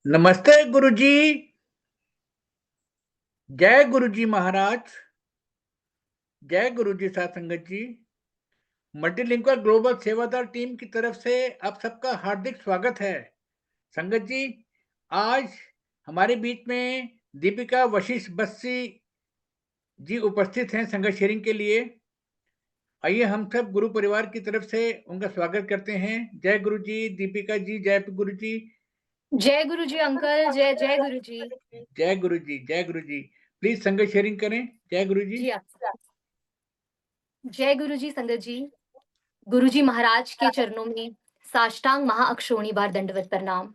नमस्ते गुरुजी। जय गुरुजी महाराज। जय गुरुजी साथ संगत जी। मल्टीलिंगुअल ग्लोबल सेवादार टीम की तरफ से आप सबका हार्दिक स्वागत है। संगत जी, आज हमारे बीच में दीपिका वशिष्ठ बस्सी जी उपस्थित हैं संगत शेयरिंग के लिए। आइए हम सब गुरु परिवार की तरफ से उनका स्वागत करते हैं। जय गुरुजी दीपिका जी, जय गुरुजी। जय गुरु जी अंकल, जय जय गुरु जी। जय गुरुजी, जय गुरुजी। प्लीज संगत शेयरिंग करें। जय गुरुजी। जी जय गुरु जी संगत जी। गुरु जी महाराज के चरणों में साष्टांग महाअक्षोणी बार दंडवत प्रणाम।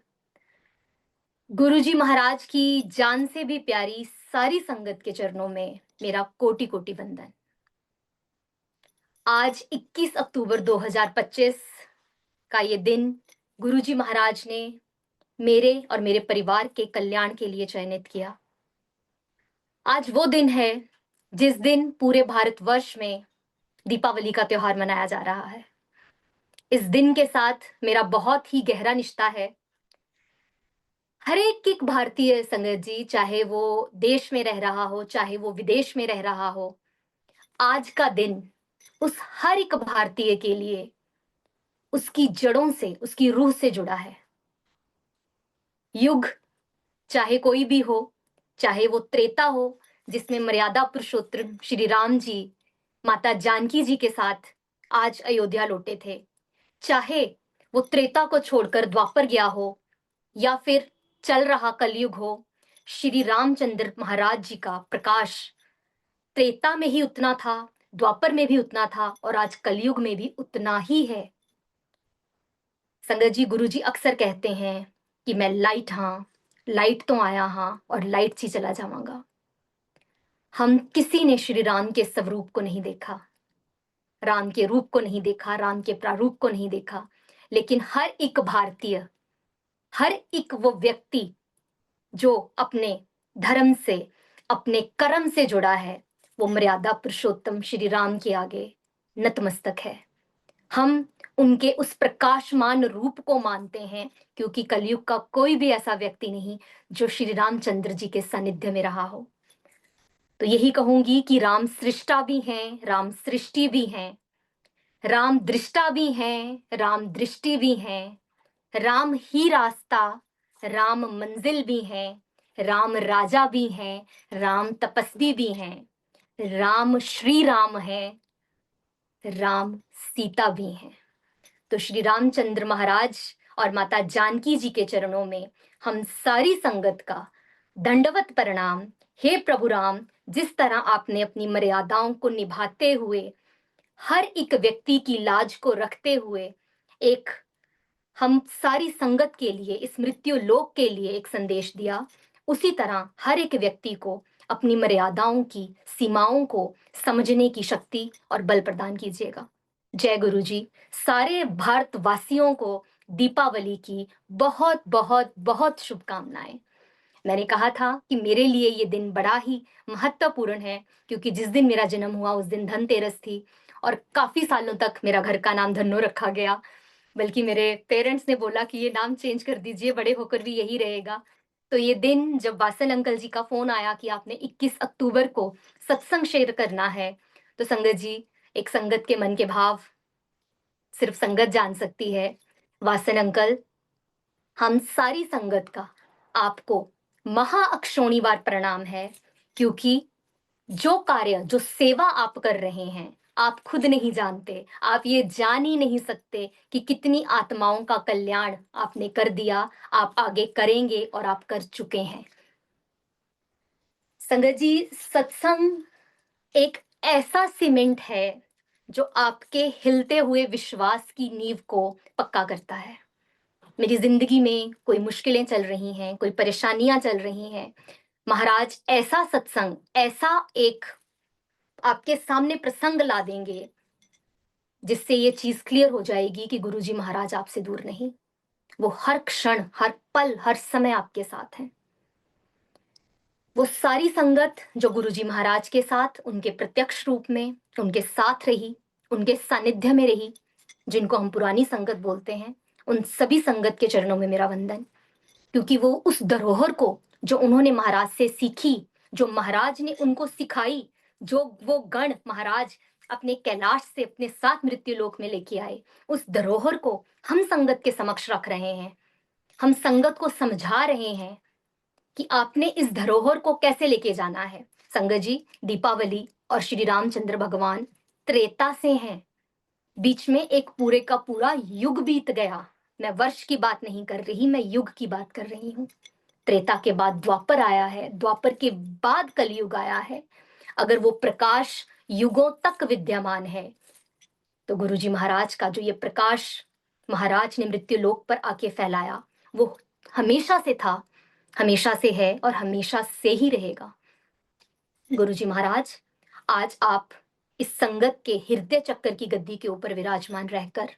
गुरु जी महाराज की जान से भी प्यारी सारी संगत के चरणों में मेरा कोटि कोटि वंदन। आज 21 अक्टूबर 2025 का ये दिन गुरु जी महाराज ने मेरे और मेरे परिवार के कल्याण के लिए चयनित किया। आज वो दिन है जिस दिन पूरे भारतवर्ष में दीपावली का त्योहार मनाया जा रहा है। इस दिन के साथ मेरा बहुत ही गहरा रिश्ता है। हर एक भारतीय संगत जी, चाहे वो देश में रह रहा हो, चाहे वो विदेश में रह रहा हो, आज का दिन उस हर एक भारतीय के लिए उसकी जड़ों से, उसकी रूह से जुड़ा है। युग चाहे कोई भी हो, चाहे वो त्रेता हो जिसमें मर्यादा पुरुषोत्तम श्री राम जी माता जानकी जी के साथ आज अयोध्या लौटे थे, चाहे वो त्रेता को छोड़कर द्वापर गया हो या फिर चल रहा कलयुग हो, श्री रामचंद्र महाराज जी का प्रकाश त्रेता में ही उतना था, द्वापर में भी उतना था और आज कलयुग में भी उतना ही है। संगत जी, गुरु जी अक्सर कहते हैं कि मैं लाइट, हाँ लाइट तो आया हाँ और लाइट से चला जाऊंगा। हम किसी ने श्री राम के स्वरूप को नहीं देखा, राम के रूप को नहीं देखा, राम के प्रारूप को नहीं देखा, लेकिन हर एक भारतीय, हर एक वो व्यक्ति जो अपने धर्म से, अपने कर्म से जुड़ा है, वो मर्यादा पुरुषोत्तम श्री राम के आगे नतमस्तक है। हम उनके उस प्रकाशमान रूप को मानते हैं क्योंकि कलयुग का कोई भी ऐसा व्यक्ति नहीं जो श्री रामचंद्र जी के सानिध्य में रहा हो। तो यही कहूंगी कि राम सृष्टा भी हैं, राम सृष्टि भी हैं, राम दृष्टा भी हैं, राम दृष्टि भी हैं, राम ही रास्ता, राम मंजिल भी हैं, राम राजा भी हैं, राम तपस्वी भी हैं, राम श्री राम है, राम सीता भी हैं। तो श्री रामचंद्र महाराज और माता जानकी जी के चरणों में हम सारी संगत का दंडवत प्रणाम। हे प्रभु राम, जिस तरह आपने अपनी मर्यादाओं को निभाते हुए, हर एक व्यक्ति की लाज को रखते हुए, एक हम सारी संगत के लिए, इस मृत्यु लोक के लिए एक संदेश दिया, उसी तरह हर एक व्यक्ति को अपनी मर्यादाओं की, सीमाओं को समझने की शक्ति और बल प्रदान कीजिएगा। जय गुरु जी। सारे भारतवासियों को दीपावली की बहुत बहुत बहुत शुभकामनाएं। मैंने कहा था कि मेरे लिए ये दिन बड़ा ही महत्वपूर्ण है क्योंकि जिस दिन मेरा जन्म हुआ उस दिन धनतेरस थी और काफी सालों तक मेरा घर का नाम धन्नो रखा गया। बल्कि मेरे पेरेंट्स ने बोला कि ये नाम चेंज कर दीजिए, बड़े होकर भी यही रहेगा। तो ये दिन जब वासल अंकल जी का फोन आया कि आपने 21 अक्टूबर को सत्संग शेयर करना है, तो संगत जी, एक संगत के मन के भाव सिर्फ संगत जान सकती है। वासन अंकल, हम सारी संगत का आपको महाअक्षोणीवार प्रणाम है क्योंकि जो कार्य, जो सेवा आप कर रहे हैं, आप खुद नहीं जानते, आप ये जान ही नहीं सकते कि कितनी आत्माओं का कल्याण आपने कर दिया, आप आगे करेंगे और आप कर चुके हैं। संगत जी, सत्संग एक ऐसा सीमेंट है जो आपके हिलते हुए विश्वास की नींव को पक्का करता है। मेरी जिंदगी में कोई मुश्किलें चल रही हैं, कोई परेशानियां चल रही हैं, महाराज ऐसा सत्संग, ऐसा एक आपके सामने प्रसंग ला देंगे जिससे ये चीज क्लियर हो जाएगी कि गुरुजी महाराज आपसे दूर नहीं, वो हर क्षण, हर पल, हर समय आपके साथ हैं। वो सारी संगत जो गुरुजी महाराज के साथ, उनके प्रत्यक्ष रूप में उनके साथ रही, उनके सानिध्य में रही, जिनको हम पुरानी संगत बोलते हैं, उन सभी संगत के चरणों में मेरा वंदन। क्योंकि वो उस धरोहर को जो उन्होंने महाराज से सीखी, जो महाराज ने उनको सिखाई, जो वो गण महाराज अपने कैलाश से अपने साथ मृत्यु लोक में लेके आए, उस धरोहर को हम संगत के समक्ष रख रहे हैं। हम संगत को समझा रहे हैं कि आपने इस धरोहर को कैसे लेके जाना है। संगत जी, दीपावली और श्री रामचंद्र भगवान त्रेता से हैं। बीच में एक पूरे का पूरा युग बीत गया। मैं वर्ष की बात नहीं कर रही, मैं युग की बात कर रही हूँ। त्रेता के बाद द्वापर आया है, द्वापर के बाद कलयुग आया है। अगर वो प्रकाश युगों तक विद्यमान है तो गुरुजी महाराज का जो ये प्रकाश महाराज ने मृत्यु लोक पर आके फैलाया, वो हमेशा से था, हमेशा से है और हमेशा से ही रहेगा। गुरुजी महाराज, आज आप इस संगत के हृदय चक्कर की गद्दी के ऊपर विराजमान रहकर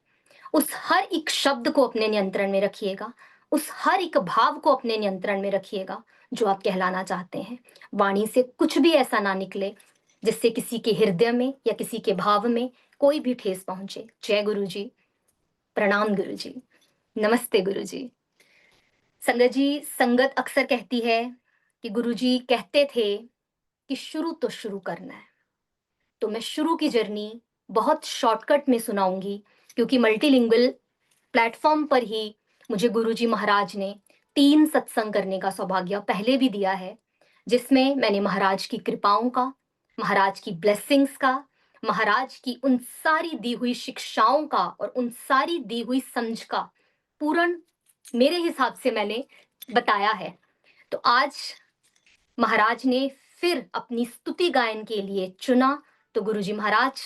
उस हर एक शब्द को अपने नियंत्रण में रखिएगा, उस हर एक भाव को अपने नियंत्रण में रखिएगा जो आप कहलाना चाहते हैं। वाणी से कुछ भी ऐसा ना निकले जिससे किसी के हृदय में या किसी के भाव में कोई भी ठेस पहुंचे। जय गुरु जी, प्रणाम गुरु जी, नमस्ते गुरु जी। संगत जी, संगत अक्सर कहती है कि गुरु जी कहते थे कि शुरू तो शुरू करना है, तो मैं शुरू की जर्नी बहुत शॉर्टकट में सुनाऊंगी, क्योंकि मल्टीलिंगुअल प्लेटफॉर्म पर ही मुझे गुरुजी महाराज ने 3 सत्संग करने का सौभाग्य पहले भी दिया है, जिसमें मैंने महाराज की कृपाओं का, महाराज की ब्लेसिंग्स का, महाराज की उन सारी दी हुई शिक्षाओं का और उन सारी दी हुई समझ का पूर्ण मेरे हिसाब से मैंने बताया है। तो आज महाराज ने फिर अपनी स्तुति गायन के लिए चुना, तो गुरुजी महाराज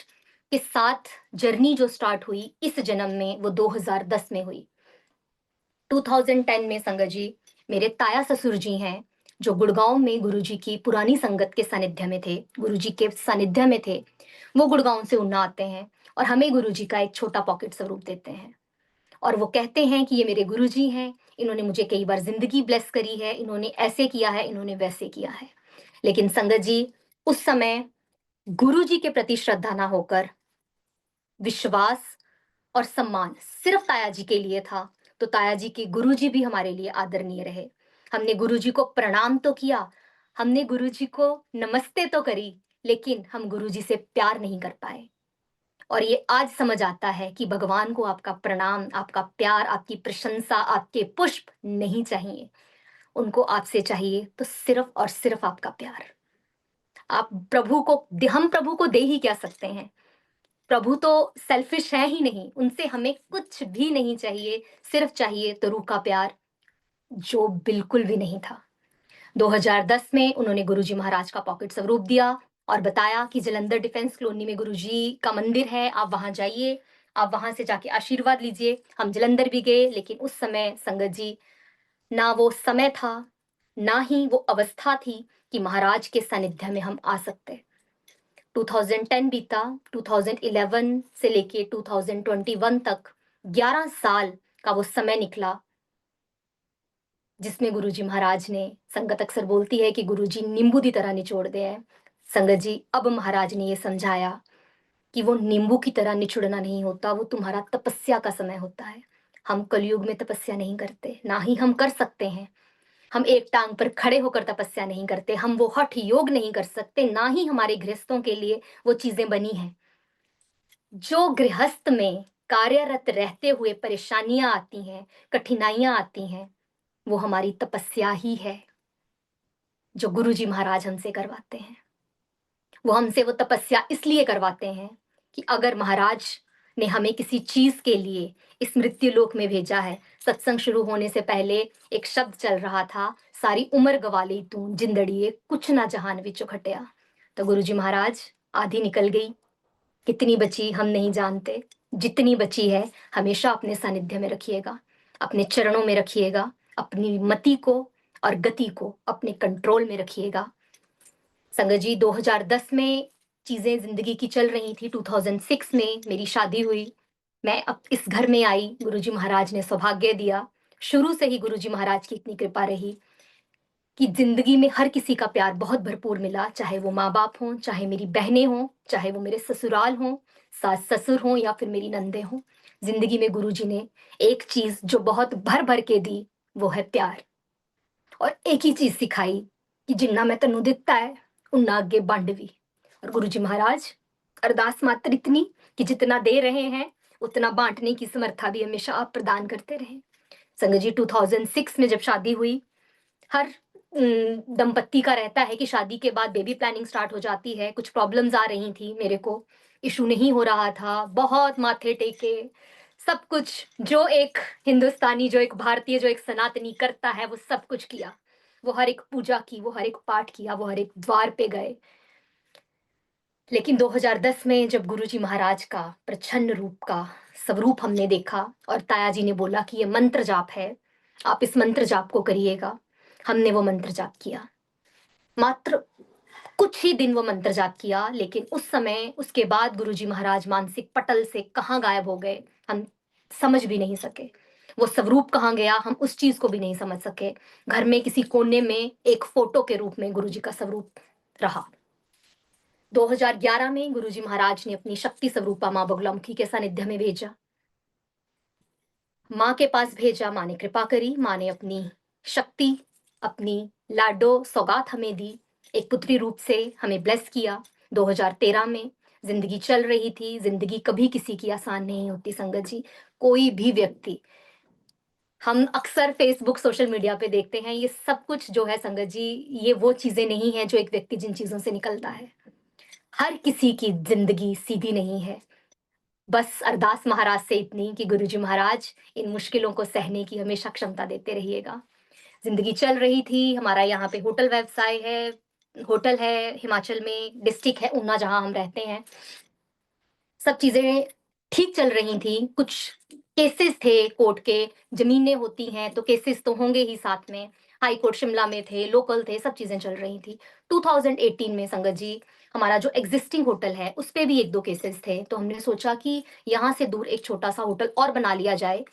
के साथ जर्नी जो स्टार्ट हुई इस जन्म में, वो 2010 में हुई। 2010 में संगत जी, मेरे ताया ससुर जी हैं जो गुड़गांव में गुरुजी की पुरानी संगत के सानिध्य में थे, गुरुजी के सानिध्य में थे। वो गुड़गांव से उन्ना आते हैं और हमें गुरुजी का एक छोटा पॉकेट स्वरूप देते हैं और वो कहते हैं कि ये मेरे गुरुजी हैं, इन्होंने मुझे कई बार जिंदगी ब्लेस करी है, इन्होंने ऐसे किया है, इन्होंने वैसे किया है। लेकिन संगत जी, उस समय गुरुजी के प्रति श्रद्धा ना होकर विश्वास और सम्मान सिर्फ ताया जी के लिए था, तो ताया जी के गुरुजी भी हमारे लिए आदरणीय रहे। हमने गुरुजी को प्रणाम तो किया, हमने गुरुजी को नमस्ते तो करी, लेकिन हम गुरुजी से प्यार नहीं कर पाए। और ये आज समझ आता है कि भगवान को आपका प्रणाम, आपका प्यार, आपकी प्रशंसा, आपके पुष्प नहीं चाहिए। उनको आपसे चाहिए तो सिर्फ और सिर्फ आपका प्यार। आप प्रभु को, हम प्रभु को दे ही क्या सकते हैं? प्रभु तो सेल्फिश है ही नहीं, उनसे हमें कुछ भी नहीं चाहिए, सिर्फ चाहिए तो रूह का प्यार, जो बिल्कुल भी नहीं था। 2010 में उन्होंने गुरुजी महाराज का पॉकेट स्वरूप दिया और बताया कि जलंधर डिफेंस कॉलोनी में गुरुजी का मंदिर है, आप वहां जाइए, आप वहां से जाके आशीर्वाद लीजिए। हम जलंधर भी गए, लेकिन उस समय संगत जी, ना वो समय था, ना ही वो अवस्था थी कि महाराज के सानिध्य में हम आ सकते। 2010 बीता, 2011 से लेके 2021 तक 11 साल का वो समय निकला, जिसमें गुरुजी महाराज ने, संगत अक्सर बोलती है कि गुरुजी नींबू की तरह निचोड़ दे हैं। संगत जी, अब महाराज ने ये समझाया कि वो नींबू की तरह निचुड़ना नहीं होता, वो तुम्हारा तपस्या का समय होता है। हम कलयुग में तपस्या नहीं करते, ना ही हम कर सकते हैं। हम एक टांग पर खड़े होकर तपस्या नहीं करते, हम वो हठ योग नहीं कर सकते, ना ही हमारे गृहस्थों के लिए वो चीजें बनी हैं। जो गृहस्थ में कार्यरत रहते हुए परेशानियां आती हैं, कठिनाइयां आती हैं, वो हमारी तपस्या ही है जो गुरुजी महाराज हमसे करवाते हैं। वो हमसे वो तपस्या इसलिए करवाते हैं कि अगर महाराज ने हमें किसी चीज के लिए इस मृत्यु लोक में भेजा है, सत्संग शुरू होने से पहले एक शब्द चल रहा था, सारी उम्र गवा ली तू जिंदड़िए कुछ ना जहान विचों खटिया। तो गुरुजी महाराज, आधी निकल गई, कितनी बची हम नहीं जानते, जितनी बची है हमेशा अपने सानिध्य में रखिएगा, अपने चरणों में रखिएगा, अपनी मति को और गति को अपने कंट्रोल में रखिएगा। संगत जी, 2010 में चीजें जिंदगी की चल रही थी, 2006 में मेरी शादी हुई, मैं अब इस घर में आई, गुरुजी महाराज ने सौभाग्य दिया। शुरू से ही गुरुजी महाराज की इतनी कृपा रही कि जिंदगी में हर किसी का प्यार बहुत भरपूर मिला, चाहे वो माँ बाप हों, चाहे मेरी बहनें हों, चाहे वो मेरे ससुराल हों, सास ससुर हों या फिर मेरी नंदे हों। जिंदगी में गुरुजी ने एक चीज जो बहुत भर भर के दी, वो है प्यार। और एक ही चीज सिखाई कि जिन्ना मैं तन्नू दिता है उन्ना आगे बंड भी। और गुरुजी महाराज अरदास मात्र इतनी कि जितना दे रहे हैं उतना बांटने की समर्था भी हमेशा आप प्रदान करते रहे। संगत जी 2006 में जब शादी हुई, हर दंपत्ति का रहता है कि शादी के बाद बेबी प्लानिंग स्टार्ट हो जाती है। कुछ प्रॉब्लम्स आ रही थी, मेरे को इशू नहीं हो रहा था, बहुत माथे टेके, सब कुछ जो एक हिंदुस्तानी, जो एक भारतीय, जो एक सनातनी करता है वो सब कुछ किया। वो हर एक पूजा की, वो हर एक पाठ किया, वो हर एक द्वार पे गए। लेकिन 2010 में जब गुरुजी महाराज का प्रच्छन्न रूप का स्वरूप हमने देखा और ताया जी ने बोला कि ये मंत्र जाप है, आप इस मंत्र जाप को करिएगा, हमने वो मंत्र जाप किया। मात्र कुछ ही दिन वो मंत्र जाप किया, लेकिन उस समय उसके बाद गुरुजी महाराज मानसिक पटल से कहाँ गायब हो गए हम समझ भी नहीं सके। वो स्वरूप कहाँ गया हम उस चीज को भी नहीं समझ सके। घर में किसी कोने में एक फोटो के रूप में गुरुजी का स्वरूप रहा। 2011 में गुरुजी महाराज ने अपनी शक्ति स्वरूपा माँ बगलामुखी के सानिध्य में भेजा, माँ के पास भेजा। माँ ने कृपा करी, माँ ने अपनी शक्ति, अपनी लाडो सौगात हमें दी, एक पुत्री रूप से हमें ब्लेस किया। 2013 में जिंदगी चल रही थी। जिंदगी कभी किसी की आसान नहीं होती संगत जी। कोई भी व्यक्ति, हम अक्सर फेसबुक सोशल मीडिया पे देखते हैं, ये सब कुछ जो है संगत जी, ये वो चीजें नहीं है जो एक व्यक्ति जिन चीजों से निकलता है। हर किसी की जिंदगी सीधी नहीं है। बस अरदास महाराज से इतनी कि गुरुजी महाराज इन मुश्किलों को सहने की हमेशा क्षमता देते रहिएगा। जिंदगी चल रही थी, हमारा यहाँ पे होटल व्यवसाय है, होटल है हिमाचल में, डिस्ट्रिक्ट है ऊना जहाँ हम रहते हैं। सब चीजें ठीक चल रही थी। कुछ केसेस थे कोर्ट के, जमीनें होती हैं तो केसेस तो होंगे ही साथ में। हाई कोर्ट शिमला में थे, लोकल थे, सब चीजें चल रही थी। 2018 में संगत जी हमारा जो एग्जिस्टिंग होटल है उस पे भी एक दो केसेस थे, तो हमने सोचा कि यहाँ से दूर एक छोटा सा होटल और बना लिया जाए।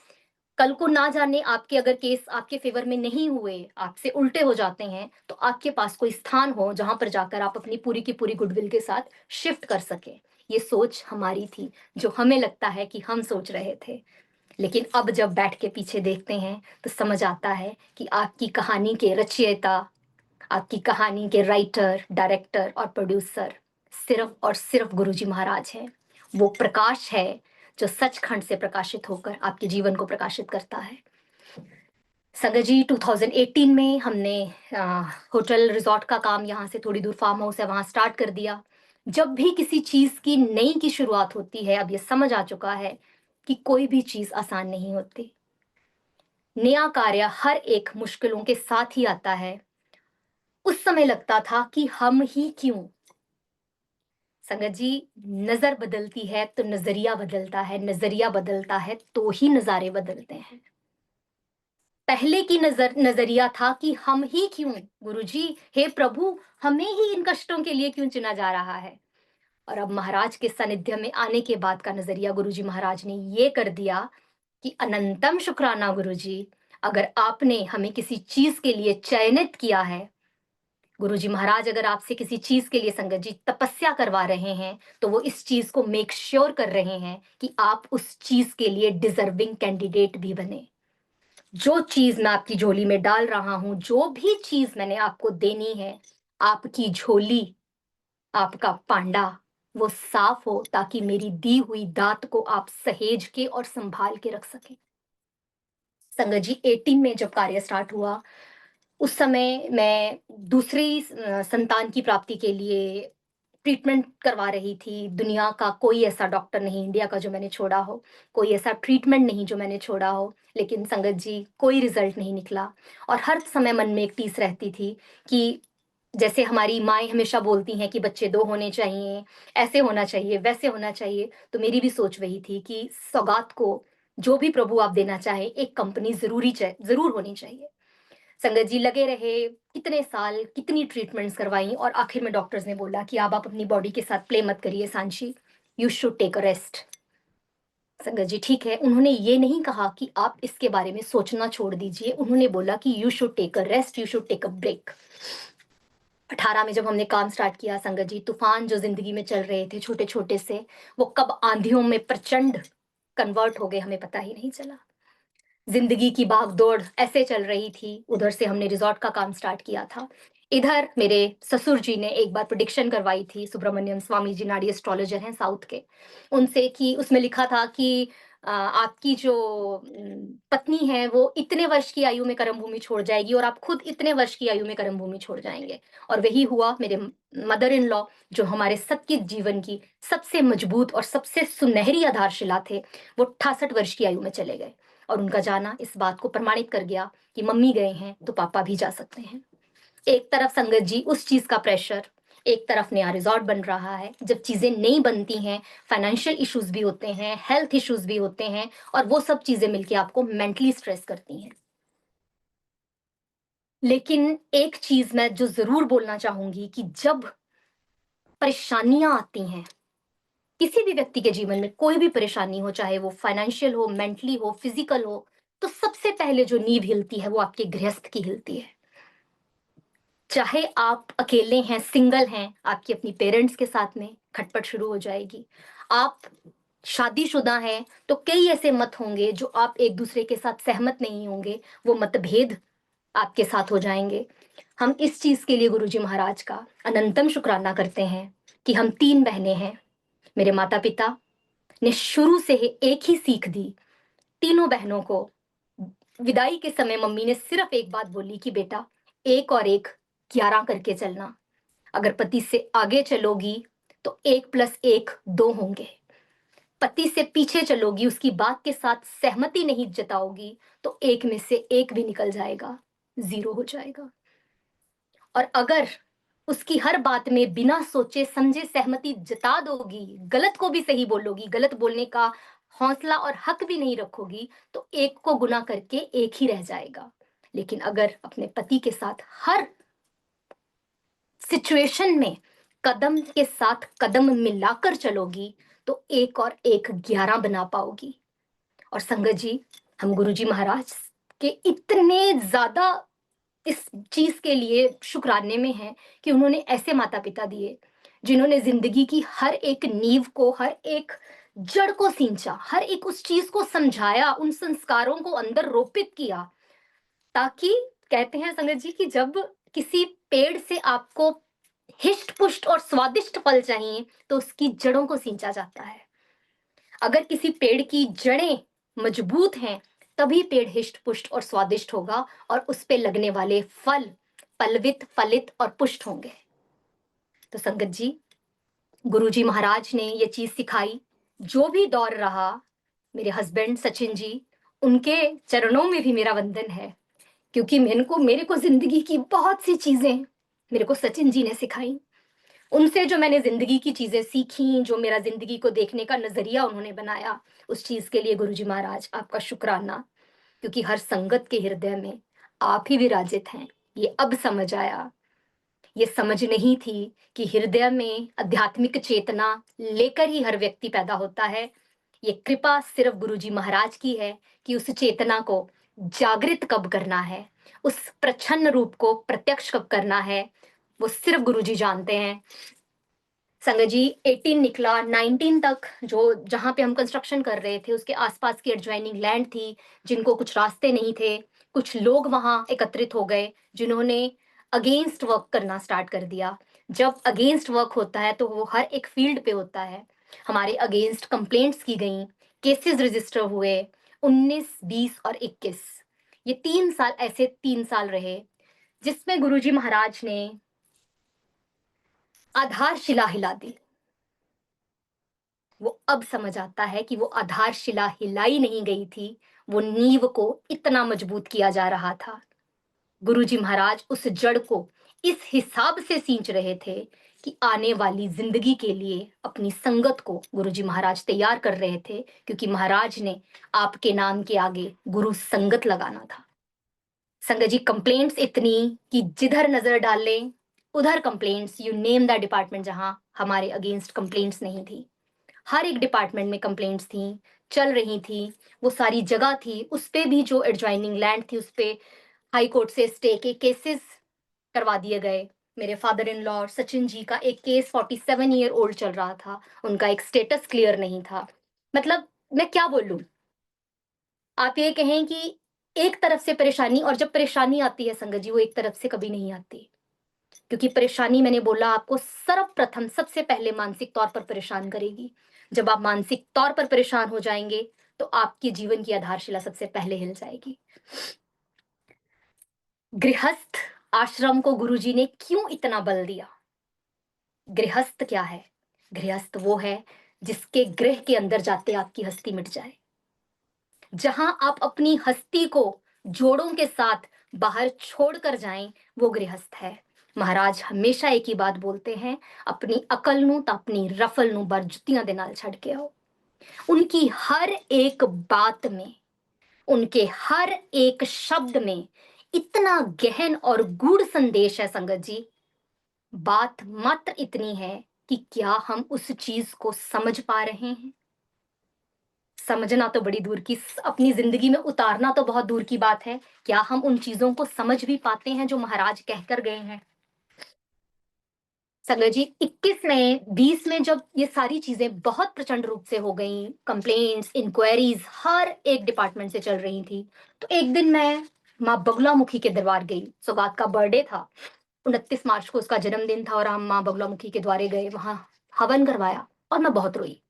कल को ना जाने आपके अगर केस आपके फेवर में नहीं हुए, आपसे उल्टे हो जाते हैं, तो आपके पास कोई स्थान हो जहां पर जाकर आप अपनी पूरी की पूरी गुडविल के साथ शिफ्ट कर सके। ये सोच हमारी थी, जो हमें लगता है कि हम सोच रहे थे। लेकिन अब जब बैठ के पीछे देखते हैं तो समझ आता है कि आपकी कहानी के रचयिता, आपकी कहानी के राइटर, डायरेक्टर और प्रोड्यूसर सिर्फ और सिर्फ गुरुजी महाराज हैं। वो प्रकाश है जो सचखंड से प्रकाशित होकर आपके जीवन को प्रकाशित करता है। संगत जी 2018 में हमने होटल रिजॉर्ट का काम, यहाँ से थोड़ी दूर फार्म हाउस है वहां स्टार्ट कर दिया। जब भी किसी चीज की नई की शुरुआत होती है, अब ये समझ आ चुका है कि कोई भी चीज आसान नहीं होती। नया कार्य हर एक मुश्किलों के साथ ही आता है। उस समय लगता था कि हम ही क्यों। संगत जी नजर बदलती है तो नजरिया बदलता है, नजरिया बदलता है तो ही नजारे बदलते हैं। पहले की नजरिया था कि हम ही क्यों, गुरुजी, हे प्रभु, हमें ही इन कष्टों के लिए क्यों चुना जा रहा है। और अब महाराज के सानिध्य में आने के बाद का नजरिया गुरुजी महाराज ने ये कर दिया कि अनंतम शुक्राना गुरुजी, अगर आपने हमें किसी चीज के लिए चयनित किया है, गुरुजी महाराज अगर आपसे किसी चीज के लिए संगत जी तपस्या करवा रहे हैं, तो वो इस चीज को मेक श्योर कर रहे हैं कि आप उस चीज के लिए डिजर्विंग कैंडिडेट भी बने। जो चीज मैं आपकी झोली में डाल रहा हूं, जो भी चीज मैंने आपको देनी है, आपकी झोली, आपका पांडा वो साफ हो, ताकि मेरी दी हुई दात को आप सहेज के और संभाल के रख सकें। संगत जी 18 में जब कार्य स्टार्ट हुआ, उस समय मैं दूसरी संतान की प्राप्ति के लिए ट्रीटमेंट करवा रही थी। दुनिया का कोई ऐसा डॉक्टर नहीं इंडिया का जो मैंने छोड़ा हो, कोई ऐसा ट्रीटमेंट नहीं जो मैंने छोड़ा हो, लेकिन संगत जी कोई रिजल्ट नहीं निकला। और हर समय मन में एक टीस रहती थी कि जैसे हमारी माएँ हमेशा बोलती हैं कि बच्चे 2 होने चाहिए, ऐसे होना चाहिए, वैसे होना चाहिए, तो मेरी भी सोच वही थी कि सौगात को जो भी प्रभु आप देना चाहें, एक कंपनी ज़रूर होनी चाहिए। संगत जी लगे रहे, कितने साल, कितनी ट्रीटमेंट्स करवाई और आखिर में डॉक्टर्स ने बोला कि अब आप अपनी बॉडी के साथ प्ले मत करिए Sanshi, you should take a rest. संगत जी ठीक है, उन्होंने ये नहीं कहा कि आप इसके बारे में सोचना छोड़ दीजिए, उन्होंने बोला कि you should take a rest, you should take a break. 18 में जब हमने काम स्टार्ट किया संगत जी, तूफान जो जिंदगी में चल रहे थे छोटे छोटे से, वो कब आंधियों में प्रचंड कन्वर्ट हो गए हमें पता ही नहीं चला। जिंदगी की भागदौड़ ऐसे चल रही थी, उधर से हमने रिज़ॉर्ट का काम स्टार्ट किया था। इधर मेरे ससुर जी ने एक बार प्रेडिक्शन करवाई थी, सुब्रमण्यम स्वामी जी नाड़ी एस्ट्रोलॉजर हैं साउथ के, उनसे कि उसमें लिखा था कि आपकी जो पत्नी है वो इतने वर्ष की आयु में कर्म भूमि छोड़ जाएगी और आप खुद इतने वर्ष की आयु में कर्म भूमि छोड़ जाएँगे। और वही हुआ। मेरे मदर इन लॉ जो हमारे सबके जीवन की सबसे मजबूत और सबसे सुनहरी आधारशिला थे, वो 68 वर्ष की आयु में चले गए। और उनका जाना इस बात को प्रमाणित कर गया कि मम्मी गए हैं तो पापा भी जा सकते हैं। एक तरफ संगत जी उस चीज का प्रेशर, एक तरफ नया रिजॉर्ट बन रहा है। जब चीजें नहीं बनती हैं, फाइनेंशियल इश्यूज भी होते हैं, हेल्थ इश्यूज भी होते हैं, और वो सब चीजें मिलके आपको मेंटली स्ट्रेस करती हैं। लेकिन एक चीज मैं जो जरूर बोलना चाहूंगी कि जब परेशानियां आती हैं, किसी भी व्यक्ति के जीवन में कोई भी परेशानी हो, चाहे वो फाइनेंशियल हो, मेंटली हो, फिजिकल हो, तो सबसे पहले जो नींव हिलती है वो आपके गृहस्थ की हिलती है। चाहे आप अकेले हैं, सिंगल हैं, आपकी अपनी पेरेंट्स के साथ में खटपट शुरू हो जाएगी। आप शादीशुदा हैं तो कई ऐसे मत होंगे जो आप एक दूसरे के साथ सहमत नहीं होंगे, वो मतभेद आपके साथ हो जाएंगे। हम इस चीज के लिए गुरुजी महाराज का अनंतम शुक्राना करते हैं कि हम 3 बहनें हैं। मेरे माता पिता ने शुरू से ही एक ही सीख दी तीनों बहनों को। विदाई के समय मम्मी ने सिर्फ एक बात बोली कि बेटा, 1 और 1 11 करके चलना। अगर पति से आगे चलोगी तो 1 + 1 2 होंगे। पति से पीछे चलोगी, उसकी बात के साथ सहमति नहीं जताओगी, तो 1 में से 1 भी निकल जाएगा, 0 हो जाएगा। और अगर उसकी हर बात में बिना सोचे समझे सहमति जता दोगी, गलत को भी सही बोलोगी, गलत बोलने का हौसला और हक भी नहीं रखोगी, तो 1 को गुना करके 1 ही रह जाएगा। लेकिन अगर अपने पति के साथ हर सिचुएशन में कदम के साथ कदम मिलाकर चलोगी, तो 1 और 1 11 बना पाओगी। और संगत जी, हम गुरुजी महाराज के इतने ज्यादा इस चीज के लिए शुक्राने में हैं कि उन्होंने ऐसे माता पिता दिए जिन्होंने जिंदगी की हर एक नींव को, हर एक जड़ को सींचा, हर एक उस चीज को समझाया, उन संस्कारों को अंदर रोपित किया, ताकि कहते हैं संगत जी कि जब किसी पेड़ से आपको हिष्ट पुष्ट और स्वादिष्ट फल चाहिए तो उसकी जड़ों को सींचा जाता है। अगर किसी पेड़ की जड़ें मजबूत हैं, तभी पेड़ हिष्ट पुष्ट और स्वादिष्ट होगा और उस पे लगने वाले फल पल्वित, फलित और पुष्ट होंगे। तो संगत जी, गुरुजी महाराज ने ये चीज सिखाई। जो भी दौर रहा, मेरे हस्बैंड सचिन जी, उनके चरणों में भी मेरा वंदन है, क्योंकि मेरे को जिंदगी की बहुत सी चीजें मेरे को सचिन जी ने सिखाई। उनसे जो मैंने जिंदगी की चीजें सीखी, जो मेरा जिंदगी को देखने का नजरिया उन्होंने बनाया, उस चीज के लिए गुरुजी महाराज आपका शुक्राना। क्योंकि हर संगत के हृदय में आप ही विराजित हैं, ये अब समझ आया। ये समझ नहीं थी कि हृदय में आध्यात्मिक चेतना लेकर ही हर व्यक्ति पैदा होता है। ये कृपा सिर्फ गुरुजी महाराज की है कि उस चेतना को जागृत कब करना है, उस प्रच्छन्न रूप को प्रत्यक्ष कब करना है, वो सिर्फ गुरुजी जानते हैं। संगत जी, 18 निकला, 19 तक जो जहाँ पे हम कंस्ट्रक्शन कर रहे थे उसके आसपास की एडजॉइनिंग लैंड थी, जिनको कुछ रास्ते नहीं थे, कुछ लोग वहां एकत्रित हो गए जिन्होंने अगेंस्ट वर्क करना स्टार्ट कर दिया। जब अगेंस्ट वर्क होता है तो वो हर एक फील्ड पे होता है। हमारे अगेंस्ट कंप्लेंट्स की गई, केसेस रजिस्टर हुए, 19, 20 और 21। ये 3 साल ऐसे 3 साल रहे जिसमें गुरुजी महाराज ने आधारशिला हिला दी। वो अब समझ आता है कि वो आधारशिला हिलाई नहीं गई थी, वो नींव को इतना मजबूत किया जा रहा था। गुरुजी महाराज उस जड़ को इस हिसाब से सींच रहे थे कि आने वाली जिंदगी के लिए अपनी संगत को गुरुजी महाराज तैयार कर रहे थे, क्योंकि महाराज ने आपके नाम के आगे गुरु संगत लगाना था। संगत जी, कंप्लेंट्स इतनी कि जिधर नजर डालें उधर complaints, you name the department जहां हमारे अगेंस्ट कंप्लेंट्स नहीं थी, हर एक डिपार्टमेंट में कंप्लेंट्स थी, चल रही थी। वो सारी जगह थी, उस पे भी जो एडजॉइनिंग लैंड थी उस पे हाई कोर्ट से स्टे के केसेस करवा दिए गए। मेरे father in law Sachin ji का एक केस 47 ईयर ओल्ड चल रहा था, उनका एक स्टेटस क्लियर नहीं था। मतलब मैं क्या बोलूं, आप ये कहें कि एक तरफ से परेशानी, और जब परेशानी आती है संगत जी, वो एक तरफ से कभी नहीं आती। क्योंकि परेशानी, मैंने बोला आपको, सर्वप्रथम सबसे पहले मानसिक तौर पर परेशान करेगी। जब आप मानसिक तौर पर परेशान हो जाएंगे तो आपके जीवन की आधारशिला सबसे पहले हिल जाएगी। गृहस्थ आश्रम को गुरुजी ने क्यों इतना बल दिया? गृहस्थ क्या है? गृहस्थ वो है जिसके गृह के अंदर जाते आपकी हस्ती मिट जाए, जहां आप अपनी हस्ती को जोड़ों के साथ बाहर छोड़कर जाएं, वो गृहस्थ है। महाराज हमेशा एक ही बात बोलते हैं, अपनी अकल नू तो अपनी रफल नू बार जुतियां दे नाल छड़ के आओ। उनकी हर एक बात में, उनके हर एक शब्द में इतना गहन और गूढ़ संदेश है संगत जी। बात मात्र इतनी है कि क्या हम उस चीज को समझ पा रहे हैं? समझना तो बड़ी दूर की, अपनी जिंदगी में उतारना तो बहुत दूर की बात है। क्या हम उन चीजों को समझ भी पाते हैं जो महाराज कहकर गए हैं? संगत जी 21 में 20 में जब ये सारी चीजें बहुत प्रचंड रूप से हो गई, कंप्लेंट्स, इंक्वायरीज हर एक डिपार्टमेंट से चल रही थी, तो एक दिन मैं माँ बगुलामुखी के दरबार गई। सौगात का बर्थडे था, 29 मार्च को उसका जन्मदिन था, और हम माँ बगुलामुखी के द्वारे गए, वहां हवन करवाया, और मैं बहुत रोई।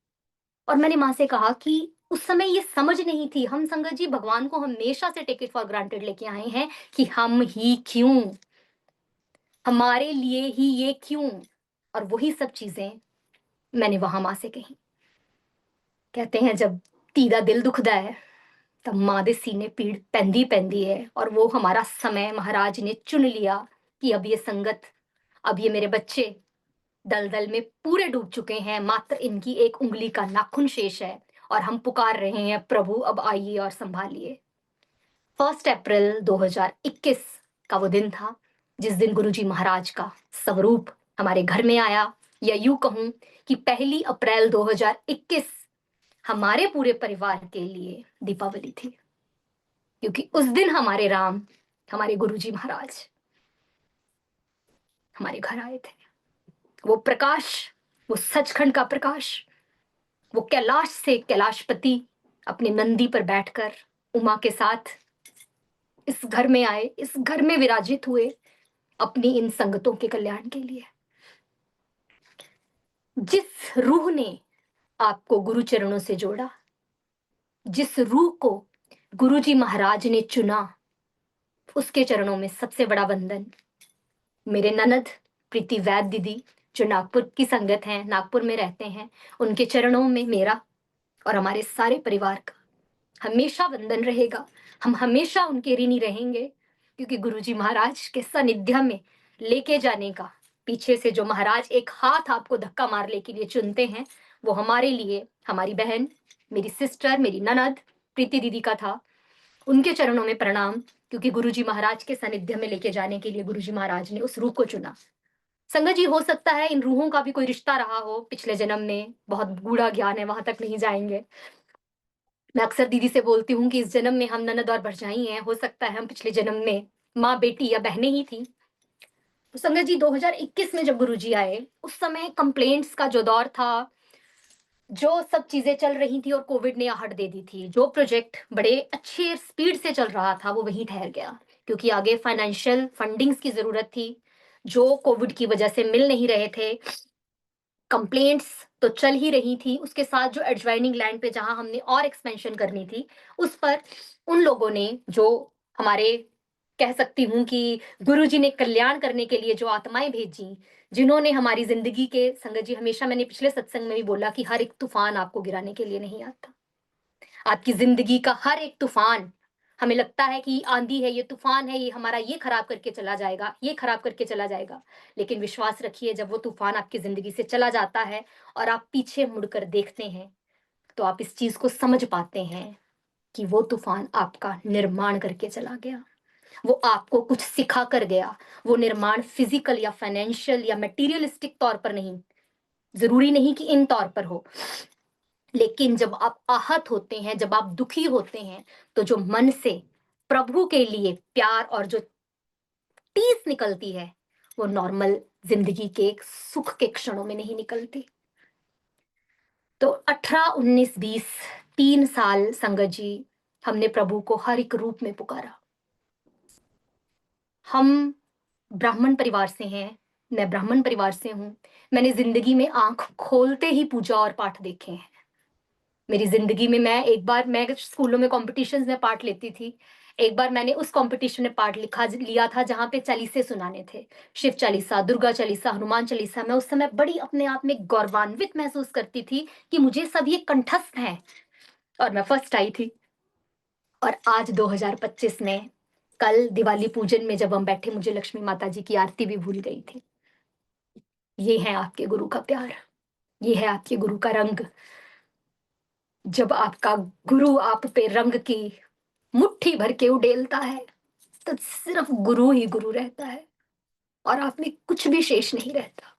और मैंने माँ से कहा कि उस समय ये समझ नहीं थी, हम संगत जी भगवान को हमेशा से टेक इट फॉर ग्रांटेड लेके आए हैं कि हम ही क्यों, हमारे लिए ही ये क्यों। और वही सब चीजें मैंने वहां माँ से कही। कहते हैं जब तीदा दिल दुखदा है तब माँ दे सीने पीड़ पैंदी पैंदी है, और वो हमारा समय महाराज ने चुन लिया कि अब ये संगत, अब ये मेरे बच्चे दलदल में पूरे डूब चुके हैं, मात्र इनकी एक उंगली का नाखून शेष है, और हम पुकार रहे हैं प्रभु अब आइए और संभालिए। 1 अप्रैल 2021 का वो दिन था जिस दिन गुरुजी महाराज का स्वरूप हमारे घर में आया, या यूं कहूं कि 1 अप्रैल 2021 हमारे पूरे परिवार के लिए दीपावली थी, क्योंकि उस दिन हमारे राम, हमारे गुरुजी महाराज हमारे घर आए थे। वो प्रकाश, वो सचखंड का प्रकाश, वो कैलाश से कैलाशपति अपने नंदी पर बैठकर उमा के साथ इस घर में आए, इस घर में विराजित हुए अपनी इन संगतों के कल्याण के लिए। जिस रूह ने आपको गुरु चरणों से जोड़ा, जिस रूह को गुरुजी महाराज ने चुना, उसके चरणों में सबसे बड़ा वंदन। मेरे ननद प्रीति वैद दीदी जो नागपुर की संगत हैं, नागपुर में रहते हैं, उनके चरणों में मेरा और हमारे सारे परिवार का हमेशा वंदन रहेगा। हम हमेशा उनके ऋणी रहेंगे, क्योंकि गुरुजी महाराज के सानिध्य में लेके जाने का, पीछे से जो महाराज एक हाथ आपको धक्का मारने के लिए चुनते हैं, वो हमारे लिए हमारी बहन, मेरी सिस्टर, मेरी ननद प्रीति दीदी का था। उनके चरणों में प्रणाम, क्योंकि गुरुजी महाराज के सानिध्य में लेके जाने के लिए गुरुजी महाराज ने उस रूह को चुना। संगत जी हो सकता है इन रूहों का भी कोई रिश्ता रहा हो पिछले जन्म में, बहुत गूढ़ा ज्ञान है, वहां तक नहीं जाएंगे। मैं अक्सर दीदी से बोलती हूँ कि इस जन्म में हम ननद और भरजाई हैं, हो सकता है हम पिछले जन्म में माँ बेटी या बहनें ही थी। तो संगत जी 2021 में जब गुरुजी आए, उस समय कंप्लेंट्स का जो दौर था, जो सब चीजें चल रही थी, और कोविड ने आहट दे दी थी, जो प्रोजेक्ट बड़े अच्छे स्पीड से चल रहा था वो वहीं ठहर गया, क्योंकि आगे फाइनेंशियल फंडिंग्स की जरूरत थी जो कोविड की वजह से मिल नहीं रहे थे। कंप्लेंट्स तो चल ही रही थी, उसके साथ जो एडजॉइनिंग लैंड पे जहां हमने और एक्सपेंशन करनी थी, उस पर उन लोगों ने, जो हमारे, कह सकती हूँ कि गुरुजी ने कल्याण करने के लिए जो आत्माएं भेजी, जिन्होंने हमारी जिंदगी के, संगत जी हमेशा मैंने पिछले सत्संग में भी बोला कि हर एक तूफान आपको गिराने के लिए नहीं आता। आपकी जिंदगी का हर एक तूफान, हमें लगता है कि आंधी है, ये तूफान है, ये हमारा ये खराब करके चला जाएगा, ये खराब करके चला जाएगा, लेकिन विश्वास रखिए जब वो तूफान आपकी जिंदगी से चला जाता है और आप पीछे मुड़कर देखते हैं, तो आप इस चीज को समझ पाते हैं कि वो तूफान आपका निर्माण करके चला गया, वो आपको कुछ सिखा कर गया। वो निर्माण फिजिकल या फाइनेंशियल या मटेरियलिस्टिक तौर पर नहीं, जरूरी नहीं कि इन तौर पर हो, लेकिन जब आप आहत होते हैं, जब आप दुखी होते हैं, तो जो मन से प्रभु के लिए प्यार और जो टीस निकलती है, वो नॉर्मल जिंदगी के सुख के क्षणों में नहीं निकलती। तो 18, 19, 20 3 साल संगत जी हमने प्रभु को हर एक रूप में पुकारा। हम ब्राह्मण परिवार से हैं, मैं ब्राह्मण परिवार से हूँ। मैंने ज़िंदगी में आँख खोलते ही पूजा और पाठ देखे हैं। मेरी ज़िंदगी में मैं स्कूलों में कॉम्पिटिशन्स में पार्ट लेती थी। एक बार मैंने उस कॉम्पिटिशन में पार्ट लिया था जहाँ पे चालीसे सुनाने थे। शिव चालीसा, दुर्गा चालीसा, हनुमान चालीसा। मैं उस समय बड़ी अपने आप में गौरवान्वित महसूस करती थी कि मुझे सब ये कंठस्थ हैं, और मैं फर्स्ट आई थी। और आज 2025 में कल दिवाली पूजन में जब हम बैठे, मुझे लक्ष्मी माता जी की आरती भी भूल गई थी। ये है आपके गुरु का प्यार, ये है आपके गुरु का रंग। जब आपका गुरु आप पे रंग की मुट्ठी भर के उडेलता है तो सिर्फ गुरु ही गुरु रहता है और आप में कुछ भी शेष नहीं रहता।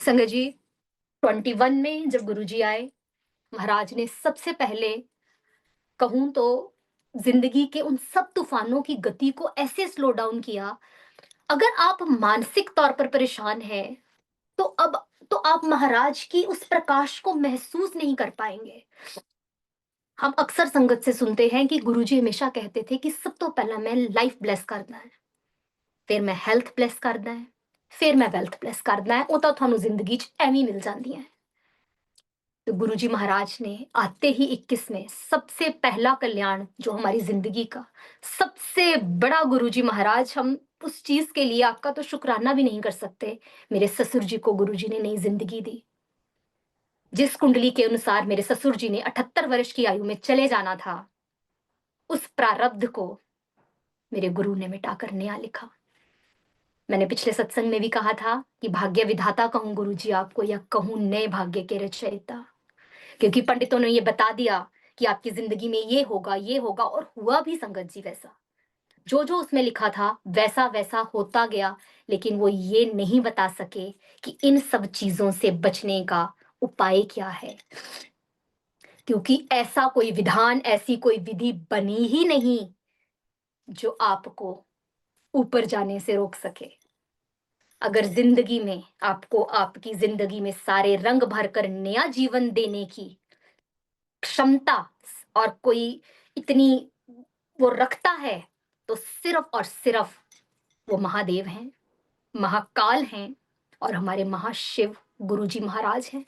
संगत जी, 21 में जब गुरुजी आए, महाराज ने सबसे पहले कहूं तो जिंदगी के उन सब तूफानों की गति को ऐसे स्लो डाउन किया। अगर आप मानसिक तौर पर परेशान हैं तो अब तो आप महाराज की उस प्रकाश को महसूस नहीं कर पाएंगे। हम अक्सर संगत से सुनते हैं कि गुरुजी हमेशा कहते थे कि सब तो पहला मैं लाइफ ब्लेस करना है, फिर मैं हेल्थ ब्लेस करना है, फिर मैं वेल्थ ब्लेस करना है। ਉਹ ਤਾਂ ਤੁਹਾਨੂੰ ਜ਼ਿੰਦਗੀ 'ਚ ਐਵੇਂ ਹੀ ਮਿਲ ਜਾਂਦੀਆਂ है। तो गुरुजी महाराज ने आते ही 21 में सबसे पहला कल्याण जो हमारी जिंदगी का सबसे बड़ा, गुरुजी महाराज, हम उस चीज के लिए आपका तो शुक्राना भी नहीं कर सकते। मेरे ससुर जी को गुरुजी ने नई जिंदगी दी। जिस कुंडली के अनुसार मेरे ससुर जी ने 78 वर्ष की आयु में चले जाना था, उस प्रारब्ध को मेरे गुरु ने मिटाकर नया लिखा। मैंने पिछले सत्संग में भी कहा था कि भाग्य विधाता कहूं गुरुजी आपको या कहूं नए भाग्य के रचयिता, क्योंकि पंडितों ने ये बता दिया कि आपकी जिंदगी में ये होगा, और हुआ भी संगत जी वैसा। जो जो उसमें लिखा था वैसा वैसा होता गया, लेकिन वो ये नहीं बता सके कि इन सब चीजों से बचने का उपाय क्या है, क्योंकि ऐसा कोई विधान, ऐसी कोई विधि बनी ही नहीं जो आपको ऊपर जाने से रोक सके। अगर जिंदगी में आपको आपकी जिंदगी में सारे रंग भरकर नया जीवन देने की क्षमता और कोई इतनी वो रखता है, तो सिर्फ और सिर्फ वो महादेव हैं, महाकाल हैं, और हमारे महाशिव गुरुजी महाराज हैं।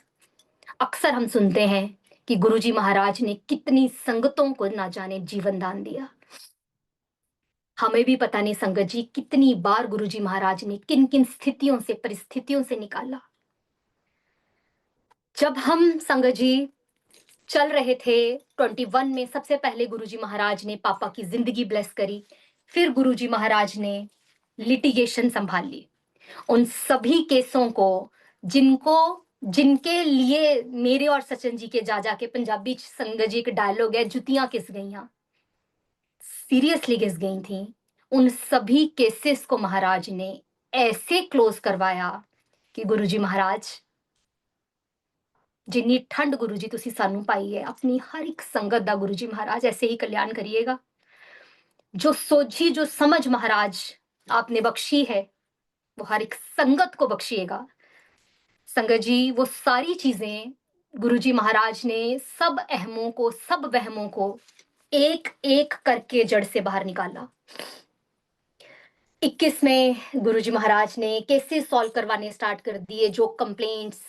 अक्सर हम सुनते हैं कि गुरुजी महाराज ने कितनी संगतों को ना जाने जीवन दान दिया। हमें भी पता नहीं संगत जी कितनी बार गुरुजी महाराज ने किन किन स्थितियों से, परिस्थितियों से निकाला। जब हम संगत जी चल रहे थे 21 में, सबसे पहले गुरुजी महाराज ने पापा की जिंदगी ब्लेस करी, फिर गुरुजी महाराज ने लिटिगेशन संभाल ली। उन सभी केसों को जिनको जिनके लिए मेरे और सचिन जी के जा जाके पंजाबी संगत जी एक डायलॉग है, जुतियां किस गई, सीरियसली घिस गई थी, उन सभी केसेस को महाराज ने ऐसे क्लोज करवाया कि गुरुजी महाराज, जिन्नी ठंड गुरुजी तुसी सानू पाई है, अपनी हर एक संगत दा गुरुजी महाराज ऐसे ही कल्याण करिएगा। जो सोझी, जो समझ महाराज आपने बख्शी है, वो हर एक संगत को बख्शिएगा। संगत जी, वो सारी चीजें गुरुजी महाराज ने सब अहमों को, सब वहमों को एक एक करके जड़ से बाहर निकाला। 21 में गुरुजी महाराज ने केसेस सॉल्व करवाने स्टार्ट कर दिए। जो कंप्लेंट्स,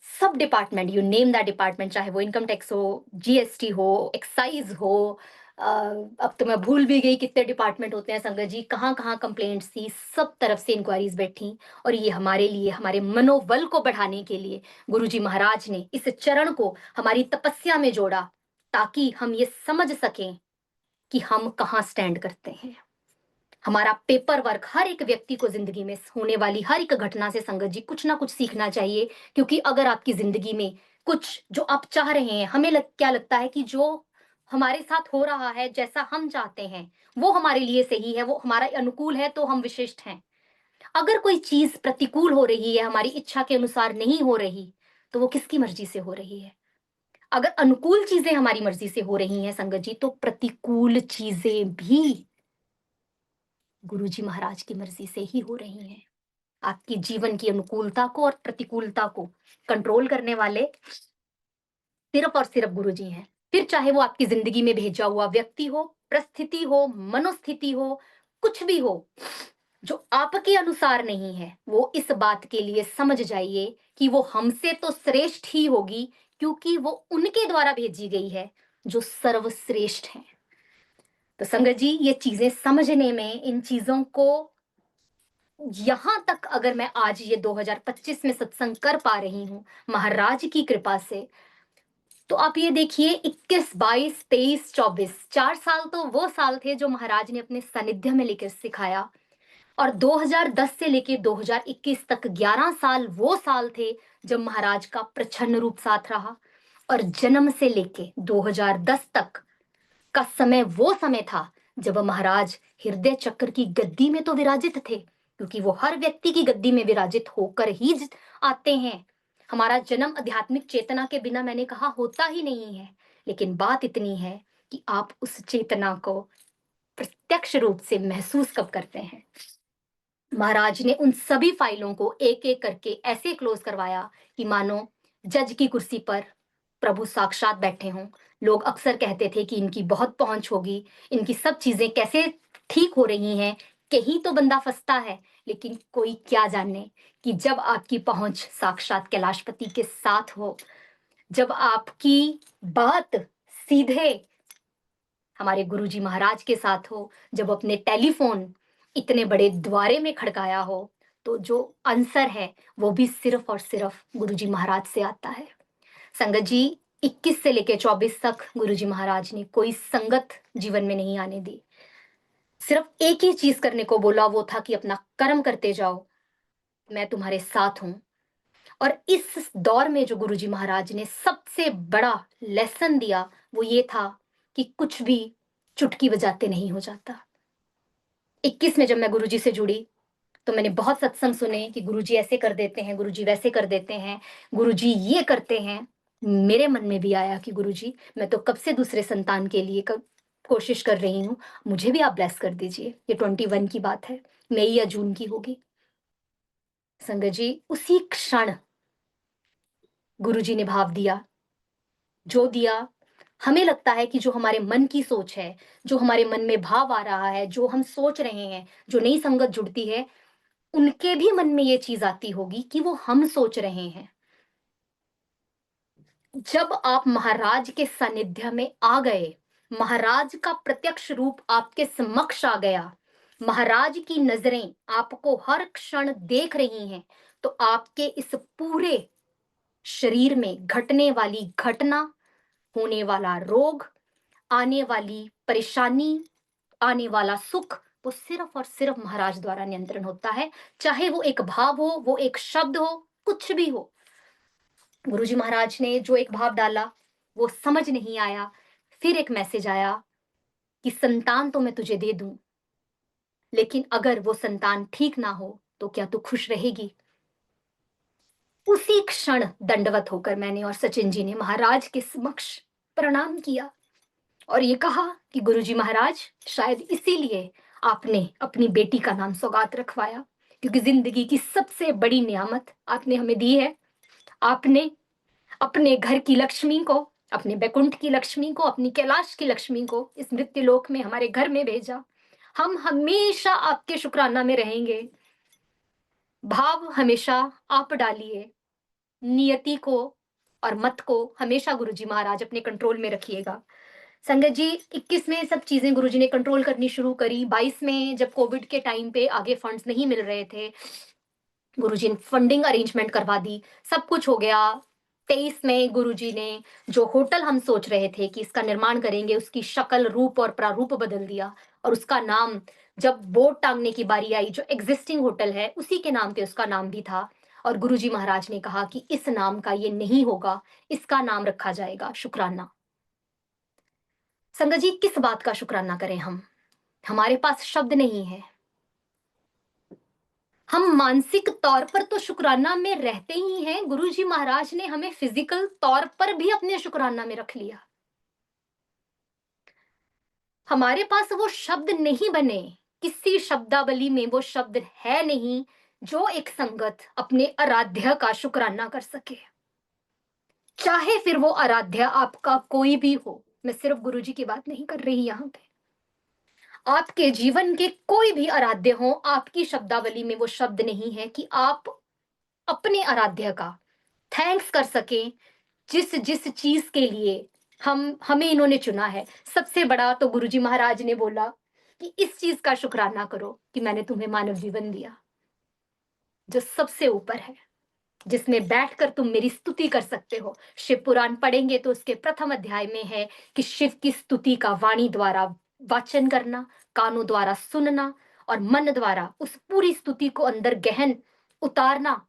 सब department, you name that department, चाहे वो इनकम टैक्स हो, जीएसटी हो, एक्साइज हो, अब तो मैं भूल भी गई कितने डिपार्टमेंट होते हैं संगत जी, कहाँ कहाँ कंप्लेंट्स थी, सब तरफ से इंक्वायरीज बैठी। और ये हमारे लिए, हमारे मनोबल को बढ़ाने के लिए गुरुजी महाराज ने इस चरण को हमारी तपस्या में जोड़ा, ताकि हम ये समझ सकें कि हम कहाँ स्टैंड करते हैं। हमारा पेपर वर्क, हर एक व्यक्ति को जिंदगी में होने वाली हर एक घटना से संगत जी कुछ ना कुछ सीखना चाहिए। क्योंकि अगर आपकी जिंदगी में कुछ जो आप चाह रहे हैं, हमें क्या लगता है कि जो हमारे साथ हो रहा है, जैसा हम चाहते हैं, वो हमारे लिए सही है, वो हमारा अनुकूल है, तो हम विशिष्ट हैं। अगर कोई चीज प्रतिकूल हो रही है, हमारी इच्छा के अनुसार नहीं हो रही, तो वो किसकी मर्जी से हो रही है? अगर अनुकूल चीजें हमारी मर्जी से हो रही हैं संगत जी, तो प्रतिकूल चीजें भी गुरुजी महाराज की मर्जी से ही हो रही हैं। आपकी जीवन की अनुकूलता को और प्रतिकूलता को कंट्रोल करने वाले सिर्फ और सिर्फ गुरुजी हैं। फिर चाहे वो आपकी जिंदगी में भेजा हुआ व्यक्ति हो, परिस्थिति हो, मनोस्थिति हो, कुछ भी हो जो आपके अनुसार नहीं है, वो इस बात के लिए समझ जाइए कि वो हमसे तो श्रेष्ठ ही होगी, क्योंकि वो उनके द्वारा भेजी गई है जो सर्वश्रेष्ठ है। तो संगत जी, ये चीजें समझने में, इन चीजों को यहां तक अगर मैं आज ये 2025 में सत्संग कर पा रही हूं महाराज की कृपा से, तो आप ये देखिए 21, 22, 23, 24, 4 साल तो वो साल थे जो महाराज ने अपने सानिध्य में लेकर सिखाया, और 2010 से लेके 2021 तक 11 साल वो साल थे जब महाराज का प्रछन्न रूप साथ रहा। और जन्म से लेके 2010 तक का समय वो समय था जब महाराज हृदय चक्र की गद्दी में तो विराजित थे, क्योंकि वो हर व्यक्ति की गद्दी में विराजित होकर ही आते हैं। हमारा जन्म आध्यात्मिक चेतना के बिना, मैंने कहा, होता ही नहीं है। लेकिन बात इतनी है कि आप उस चेतना को प्रत्यक्ष रूप से महसूस कब करते हैं। महाराज ने उन सभी फाइलों को एक एक करके ऐसे क्लोज करवाया कि मानो जज की कुर्सी पर प्रभु साक्षात बैठे हों। लोग अक्सर कहते थे कि इनकी बहुत पहुंच होगी, इनकी सब चीजें कैसे ठीक हो रही हैं, कहीं तो बंदा फंसता है। लेकिन कोई क्या जाने कि जब आपकी पहुंच साक्षात कैलाशपति के साथ हो, जब आपकी बात सीधे हमारे गुरुजी महाराज के साथ हो, जब अपने टेलीफोन इतने बड़े द्वारे में खड़काया हो, तो जो आंसर है वो भी सिर्फ और सिर्फ गुरुजी महाराज से आता है। संगत जी, 21 से लेके 24 तक गुरुजी महाराज ने कोई संगत जीवन में नहीं आने दी। सिर्फ एक ही चीज करने को बोला, वो था कि अपना कर्म करते जाओ, मैं तुम्हारे साथ हूं। और इस दौर में जो गुरुजी महाराज ने सबसे बड़ा लेसन दिया, वो ये था कि कुछ भी चुटकी बजाते नहीं हो जाता। 21 में जब मैं गुरुजी से जुड़ी तो मैंने बहुत सत्संग सुने कि गुरुजी ऐसे कर देते हैं, गुरुजी वैसे कर देते हैं, गुरुजी ये करते हैं। मेरे मन में भी आया कि गुरुजी, मैं तो कब से दूसरे संतान के लिए कोशिश कर रही हूँ, मुझे भी आप ब्लेस कर दीजिए। ये 21 की बात है, मई या जून की होगी। संगत जी, उसी क्षण गुरुजी ने भाव दिया, जो दिया। हमें लगता है कि जो हमारे मन की सोच है, जो हमारे मन में भाव आ रहा है, जो हम सोच रहे हैं, जो नई संगत जुड़ती है, उनके भी मन में ये चीज आती होगी कि वो हम सोच रहे हैं। जब आप महाराज के सानिध्य में आ गए, महाराज का प्रत्यक्ष रूप आपके समक्ष आ गया, महाराज की नजरें आपको हर क्षण देख रही हैं, तो आपके इस पूरे शरीर में घटने वाली घटना, होने वाला रोग, आने वाली परेशानी, आने वाला सुख, वो सिर्फ और सिर्फ महाराज द्वारा नियंत्रण होता है। चाहे वो एक भाव हो, वो एक शब्द हो, कुछ भी हो। गुरुजी महाराज ने जो एक भाव डाला वो समझ नहीं आया, फिर एक मैसेज आया कि संतान तो मैं तुझे दे दूं, लेकिन अगर वो संतान ठीक ना हो तो क्या तू खुश रहेगी। उसी क्षण दंडवत होकर मैंने और सचिन जी ने महाराज के समक्ष प्रणाम किया और ये कहा कि गुरुजी महाराज, शायद इसीलिए आपने अपनी बेटी का नाम सौगात रखवाया, क्योंकि जिंदगी की सबसे बड़ी नियामत आपने हमें दी है। आपने अपने घर की लक्ष्मी को, अपने बैकुंठ की लक्ष्मी को, अपनी कैलाश की लक्ष्मी को इस मृत्युलोक में हमारे घर में भेजा। हम हमेशा आपके शुक्राना में रहेंगे। भाव हमेशा आप डालिए, नियति को और मत को हमेशा गुरुजी महाराज अपने कंट्रोल में रखिएगा। संगत जी, 21 में सब चीजें गुरुजी ने कंट्रोल करनी शुरू करी। 22 में जब कोविड के टाइम पे आगे फंड्स नहीं मिल रहे थे, गुरुजी ने फंडिंग अरेंजमेंट करवा दी, सब कुछ हो गया। 23 में गुरुजी ने जो होटल हम सोच रहे थे कि इसका निर्माण करेंगे, उसकी शक्ल, रूप और प्रारूप बदल दिया, और उसका नाम जब बोर्ड टांगने की बारी आई, जो एग्जिस्टिंग होटल है उसी के नाम पे उसका नाम भी था, और गुरुजी महाराज ने कहा कि इस नाम का ये नहीं होगा, इसका नाम रखा जाएगा शुक्राना। संगत जी, किस बात का शुक्राना करें हम? हमारे पास शब्द नहीं है। हम मानसिक तौर पर तो शुक्राना में रहते ही हैं, गुरुजी महाराज ने हमें फिजिकल तौर पर भी अपने शुक्राना में रख लिया। हमारे पास वो शब्द नहीं बने, किसी शब्दावली में वो शब्द है नहीं जो एक संगत अपने आराध्य का शुक्राना कर सके। चाहे फिर वो आराध्या आपका कोई भी हो, मैं सिर्फ गुरुजी की बात नहीं कर रही यहाँ पे, आपके जीवन के कोई भी आराध्य हो, आपकी शब्दावली में वो शब्द नहीं है कि आप अपने आराध्य का थैंक्स कर सकें, जिस जिस चीज के लिए हमें इन्होंने चुना है। सबसे बड़ा तो गुरुजी महाराज ने बोला कि इस चीज का शुक्राना करो कि मैंने तुम्हें मानव जीवन दिया, जो सबसे ऊपर है, जिसमें बैठकर तुम मेरी स्तुति कर सकते हो। शिव पुराण पढ़ेंगे तो उसके प्रथम अध्याय में है कि शिव की स्तुति का वाणी द्वारा वाचन करना, कानों द्वारा सुनना और मन द्वारा उस पूरी स्तुति को अंदर गहन उतारना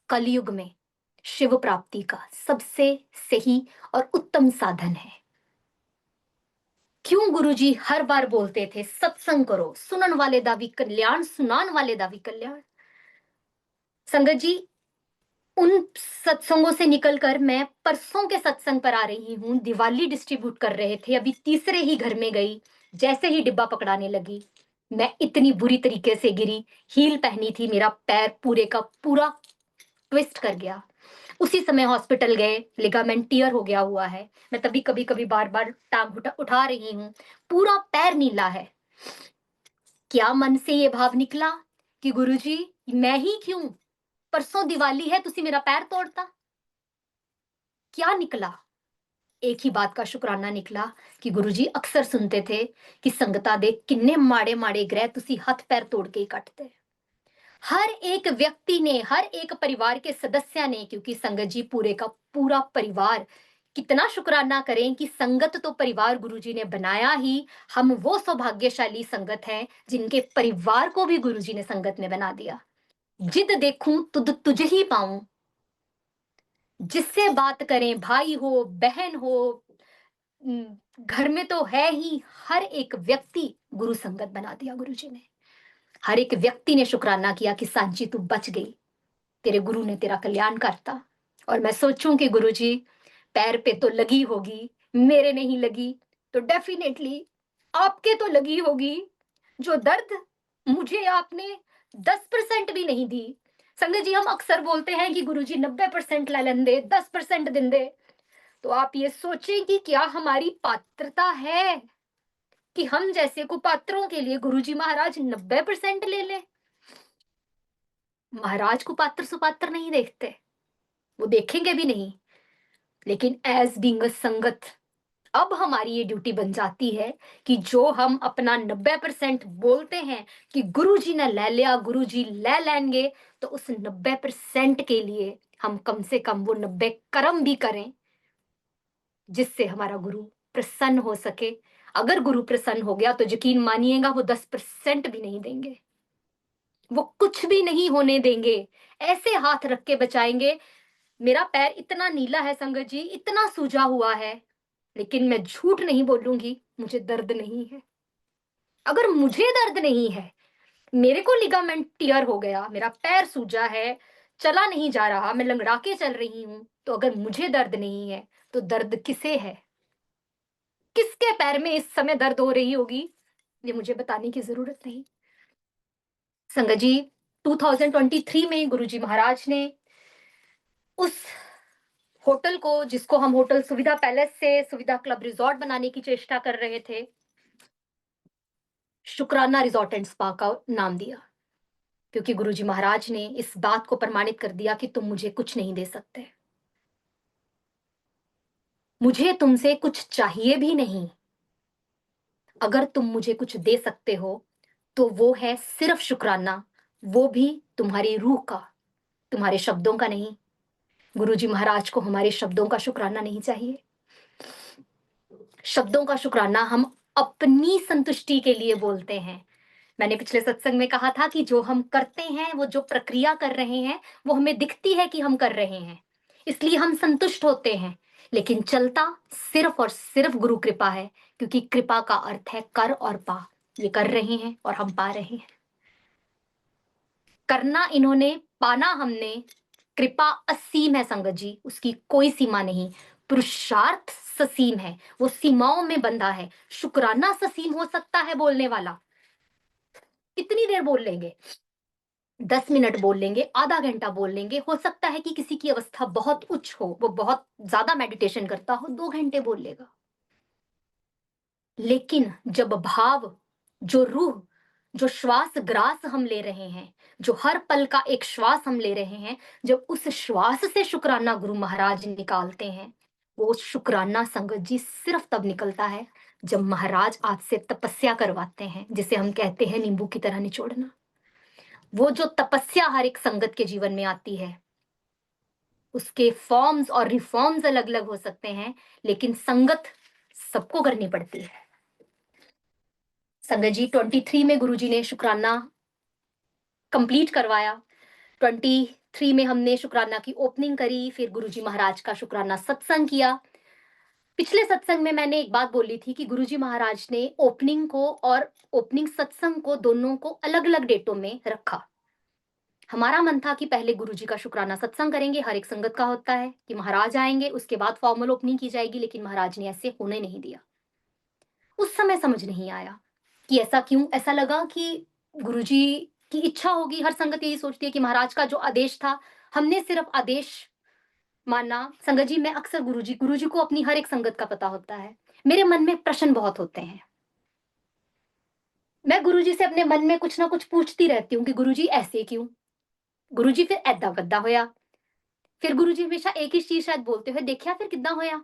कलयुग में शिव प्राप्ति का सबसे सही और उत्तम साधन है। क्यों गुरुजी हर बार बोलते थे सत्संग करो, सुनन वाले दा भी कल्याण, सुनान वाले दा भी कल्याण। संगत जी, उन सत्संगों से निकलकर मैं परसों के सत्संग पर आ रही हूँ। दिवाली डिस्ट्रीब्यूट कर रहे थे, अभी तीसरे ही घर में गई, जैसे ही डिब्बा पकड़ाने लगी मैं इतनी बुरी तरीके से गिरी। हील पहनी थी, मेरा पैर पूरे का पूरा ट्विस्ट कर गया। उसी समय हॉस्पिटल गए, लिगामेंट टियर हो गया हुआ है। मैं तभी कभी कभी बार बार टांग उठा रही हूँ, पूरा पैर नीला है। क्या मन से ये भाव निकला कि गुरुजी मैं ही क्यों, परसों दिवाली है, तुसी मेरा पैर तोड़ता। क्या निकला? एक ही बात का शुक्राना निकला कि गुरुजी अक्सर सुनते थे कि संगता दे किन्ने माड़े माड़े ग्रह तुसी हाथ पैर तोड़ के ही कटते। हर एक व्यक्ति ने, हर एक परिवार के सदस्य ने, क्योंकि संगत जी पूरे का पूरा परिवार, कितना शुक्राना करें कि संगत तो परिवार गुरुजी ने बनाया ही। हम वो सौभाग्यशाली संगत हैं जिनके परिवार को भी गुरुजी ने संगत में बना दिया। जिद देखूं तुद तुझे ही पाऊं, जिससे बात करें, भाई हो बहन हो, घर में तो है ही, हर एक व्यक्ति गुरु संगत बना दिया गुरुजी ने। हर एक व्यक्ति ने शुक्राना किया कि सांची तू बच गई, तेरे गुरु ने तेरा कल्याण करता। और मैं सोचूं कि गुरुजी पैर पे तो लगी होगी, मेरे नहीं लगी तो डेफिनेटली आपके तो लगी होगी। जो दर्द मुझे आपने 10% भी नहीं दी। संगत जी, हम अक्सर बोलते हैं कि गुरुजी 90% ले लेंदे, 10% देंदे, तो आप ये सोचें कि क्या हमारी पात्रता है कि हम जैसे कुपात्रों के लिए गुरुजी महाराज 90% ले ले। महाराज कुपात्र सुपात्र नहीं देखते, वो देखेंगे भी नहीं। लेकिन एज बीइंग अ संगत, अब हमारी ये ड्यूटी बन जाती है कि जो हम अपना 90% बोलते हैं कि गुरुजी ने ले लिया, गुरुजी ले लेंगे, तो उस 90% के लिए हम कम से कम वो 90 कर्म भी करें, जिससे हमारा गुरु प्रसन्न हो सके। अगर गुरु प्रसन्न हो गया तो यकीन मानिएगा वो 10% भी नहीं देंगे, वो कुछ भी नहीं होने देंगे। ऐसे हाथ रख के बचाएंगे। मेरा पैर इतना नीला है संगत जी, इतना सूजा हुआ है, लेकिन मैं झूठ नहीं बोलूंगी, मुझे दर्द नहीं है। अगर मुझे दर्द नहीं है, मेरे को लिगामेंट टियर हो गया, मेरा पैर सूजा है, चला नहीं जा रहा, मैं लंगड़ा के चल रही हूं, तो अगर मुझे दर्द नहीं है तो दर्द किसे है? किसके पैर में इस समय दर्द हो रही होगी, ये मुझे बताने की जरूरत नहीं। संगत जी, 2023 में गुरुजी महाराज ने उस होटल को, जिसको हम होटल सुविधा पैलेस से सुविधा क्लब रिजॉर्ट बनाने की चेष्टा कर रहे थे, शुक्राना रिजॉर्ट एंड स्पा का नाम दिया, क्योंकि गुरुजी महाराज ने इस बात को प्रमाणित कर दिया कि तुम मुझे कुछ नहीं दे सकते, मुझे तुमसे कुछ चाहिए भी नहीं। अगर तुम मुझे कुछ दे सकते हो तो वो है सिर्फ शुक्राना, वो भी तुम्हारी रूह का, तुम्हारे शब्दों का नहीं। गुरुजी महाराज को हमारे शब्दों का शुक्राना नहीं चाहिए। शब्दों का शुक्राना हम अपनी संतुष्टि के लिए बोलते हैं। मैंने पिछले सत्संग में कहा था कि जो हम करते हैं, वो जो प्रक्रिया कर रहे हैं, वो हमें दिखती है कि हम कर रहे हैं, इसलिए हम संतुष्ट होते हैं, लेकिन चलता सिर्फ और सिर्फ गुरु कृपा है, क्योंकि कृपा का अर्थ है कर और पा। ये कर रहे हैं और हम पा रहे हैं। करना इन्होंने, पाना हमने। कृपा असीम है संगत जी, उसकी कोई सीमा नहीं। पुरुषार्थ ससीम है, वो सीमाओं में बंधा है। शुक्राना ससीम हो सकता है बोलने वाला, कितनी देर बोल लेंगे, 10 मिनट बोल लेंगे, आधा घंटा बोल लेंगे, हो सकता है कि किसी की अवस्था बहुत उच्च हो, वो बहुत ज्यादा मेडिटेशन करता हो, 2 घंटे बोल लेगा। लेकिन जब भाव, जो रूह, जो श्वास ग्रास हम ले रहे हैं, जो हर पल का एक श्वास हम ले रहे हैं, जब उस श्वास से शुक्राना गुरु महाराज निकालते हैं, वो शुक्राना संगत जी सिर्फ तब निकलता है जब महाराज आपसे तपस्या करवाते हैं, जिसे हम कहते हैं नींबू की तरह निचोड़ना। वो जो तपस्या हर एक संगत के जीवन में आती है, उसके फॉर्म्स और रिफॉर्म्स अलग अलग हो सकते हैं, लेकिन संगत सबको करनी पड़ती है। संगत जी 23 में गुरुजी ने शुक्राना कंप्लीट करवाया। 23 में हमने शुक्राना की ओपनिंग करी, फिर गुरुजी महाराज का शुक्राना सत्संग किया। पिछले सत्संग में मैंने एक बात बोली थी कि गुरुजी महाराज ने ओपनिंग को और ओपनिंग सत्संग को दोनों को अलग अलग डेटों में रखा। हमारा मन था कि पहले गुरुजी का शुक्राना सत्संग करेंगे, हर एक संगत का होता है कि महाराज आएंगे, उसके बाद फॉर्मल ओपनिंग की जाएगी, लेकिन महाराज ने ऐसे होने नहीं दिया। उस समय समझ नहीं आया कि ऐसा क्यों। ऐसा लगा कि गुरुजी की इच्छा होगी, हर संगत यही सोचती है कि महाराज का जो आदेश था, हमने सिर्फ आदेश माना। संगत जी, मैं अक्सर गुरुजी को अपनी हर एक संगत का पता होता है। मेरे मन में प्रश्न बहुत होते हैं। मैं गुरुजी से अपने मन में कुछ ना कुछ पूछती रहती हूँ कि गुरुजी ऐसे क्यों, गुरुजी फिर ऐदा गद्दा होया, फिर गुरुजी हमेशा एक ही चीज शायद बोलते हुए, देखिया फिर कितना होया।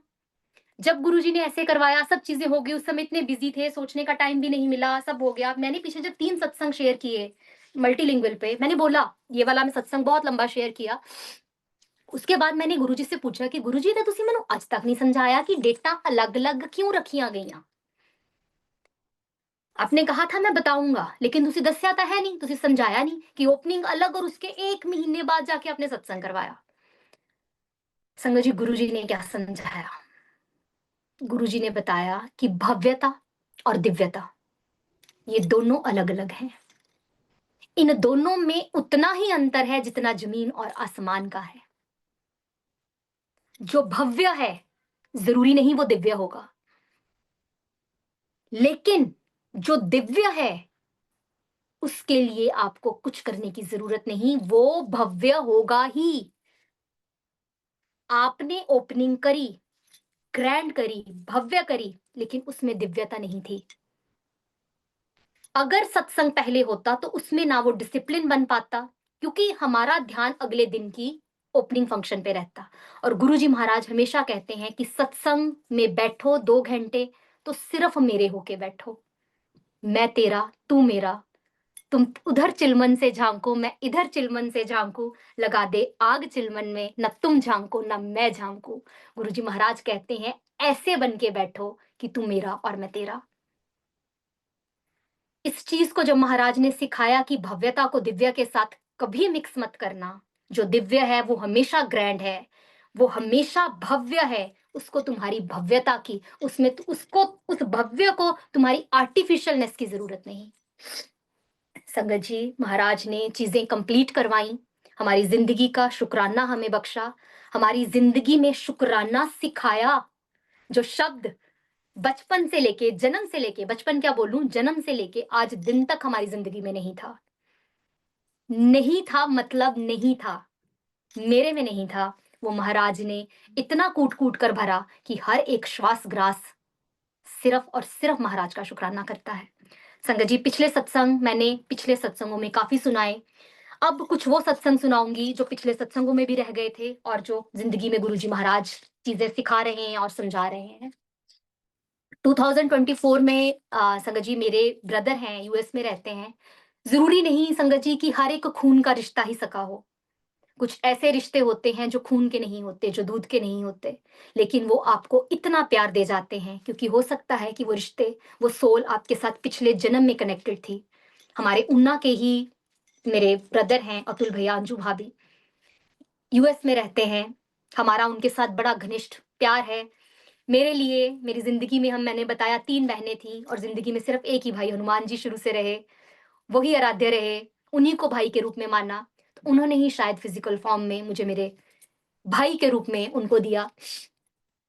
जब गुरुजी ने ऐसे करवाया, सब चीजें हो गई, उस समय इतने बिजी थे, सोचने का टाइम भी नहीं मिला, सब हो गया। मैंने पीछे जब 3 सत्संग शेयर किए मल्टीलिंगुअल पे, मैंने बोला ये वाला मैं सत्संग बहुत लंबा शेयर किया। उसके बाद मैंने गुरुजी से पूछा कि गुरुजी ते तुसी मैनू आज तक नहीं समझाया कि डेटा अलग अलग क्यों रखियां गईयां। आपने कहा था मैं बताऊंगा, लेकिन तुसी दस्या तो है नहीं, तुसी समझाया नहीं कि ओपनिंग अलग और उसके 1 महीने बाद जाके आपने सत्संग करवाया। संगत जी, गुरुजी ने क्या समझाया? गुरुजी ने बताया कि भव्यता और दिव्यता ये दोनों अलग अलग हैं। इन दोनों में उतना ही अंतर है जितना जमीन और आसमान का है। जो भव्य है जरूरी नहीं वो दिव्य होगा, लेकिन जो दिव्य है उसके लिए आपको कुछ करने की जरूरत नहीं, वो भव्य होगा ही। आपने ओपनिंग करी, ग्रैंड करी, भव्य करी, लेकिन उसमें दिव्यता नहीं थी। अगर सत्संग पहले होता तो उसमें ना वो डिसिप्लिन बन पाता, क्योंकि हमारा ध्यान अगले दिन की ओपनिंग फंक्शन पे रहता। और गुरुजी महाराज हमेशा कहते हैं कि सत्संग में बैठो 2 घंटे तो सिर्फ मेरे होके बैठो, मैं तेरा तू मेरा, तुम उधर चिलमन से झांको मैं इधर चिलमन से झांकू, लगा दे आग चिलमन में, न तुम झांको न मैं झांकू। गुरुजी महाराज कहते हैं ऐसे बन के बैठो कि तू मेरा और मैं तेरा। इस चीज को जब महाराज ने सिखाया कि भव्यता को दिव्य के साथ कभी मिक्स मत करना, जो दिव्य है वो हमेशा ग्रैंड है, वो हमेशा भव्य है, उसको तुम्हारी भव्यता की, उसमें उसको उस भव्य को तुम्हारी आर्टिफिशियलनेस की जरूरत नहीं। संगत जी, महाराज ने चीजें कंप्लीट करवाई, हमारी जिंदगी का शुक्राना हमें बख्शा, हमारी जिंदगी में शुक्राना सिखाया। जो शब्द बचपन से लेके, जन्म से लेके, बचपन क्या बोलूं, जन्म से लेके आज दिन तक हमारी जिंदगी में नहीं था। नहीं था मतलब नहीं था, मेरे में नहीं था, वो महाराज ने इतना कूट कूट कर भरा कि हर एक श्वास ग्रास सिर्फ और सिर्फ महाराज का शुक्राना करता है। संगत जी, पिछले सत्संगों में काफी सुनाए। अब कुछ वो सत्संग सुनाऊंगी जो पिछले सत्संगों में भी रह गए थे और जो जिंदगी में गुरुजी महाराज चीजें सिखा रहे हैं और समझा रहे हैं। 2024 में संगत जी, मेरे ब्रदर हैं, यूएस में रहते हैं। जरूरी नहीं संगत जी कि हर एक खून का रिश्ता ही सका हो। कुछ ऐसे रिश्ते होते हैं जो खून के नहीं होते, जो दूध के नहीं होते, लेकिन वो आपको इतना प्यार दे जाते हैं क्योंकि हो सकता है कि वो रिश्ते, वो सोल आपके साथ पिछले जन्म में कनेक्टेड थी। हमारे ऊना के ही मेरे ब्रदर हैं अतुल भैया, अंजू भाभी, यूएस में रहते हैं। हमारा उनके साथ बड़ा घनिष्ठ प्यार है। मेरे लिए, मेरी जिंदगी में, मैंने बताया 3 बहनें थी और जिंदगी में सिर्फ एक ही भाई हनुमान जी शुरू से रहे, वही आराध्य रहे, उन्हीं को भाई के रूप में माना। तो उन्होंने ही शायद फिजिकल फॉर्म में मुझे मेरे भाई के रूप में उनको दिया।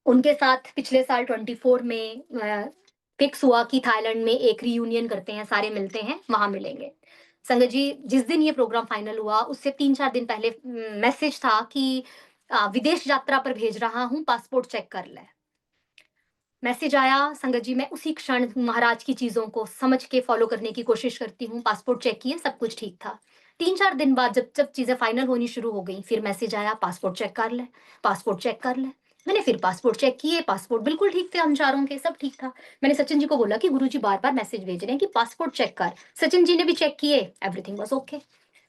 उनके साथ पिछले साल 24 में फिक्स हुआ कि थाईलैंड में एक रीयूनियन करते हैं, सारे मिलते हैं, वहां मिलेंगे। संगत जी, जिस दिन ये प्रोग्राम फाइनल हुआ उससे 3-4 दिन पहले मैसेज था कि विदेश यात्रा पर भेज रहा हूँ, पासपोर्ट चेक कर ले। मैसेज आया संगत जी, मैं उसी क्षण महाराज की चीज़ों को समझ के फ़ॉलो करने की कोशिश करती हूँ, पासपोर्ट चेक किए, सब कुछ ठीक था। 3-4 दिन बाद जब जब चीज़ें फाइनल होनी शुरू हो गई, फिर मैसेज आया, पासपोर्ट चेक कर ले, पासपोर्ट चेक कर ले। मैंने फिर पासपोर्ट चेक किए, पासपोर्ट बिल्कुल ठीक थे हम चारों के, सब ठीक था। मैंने सचिन जी को बोला कि गुरुजी बार-बार मैसेज भेज रहे हैं कि पासपोर्ट चेक कर। सचिन जी ने भी चेक किए, everything was okay.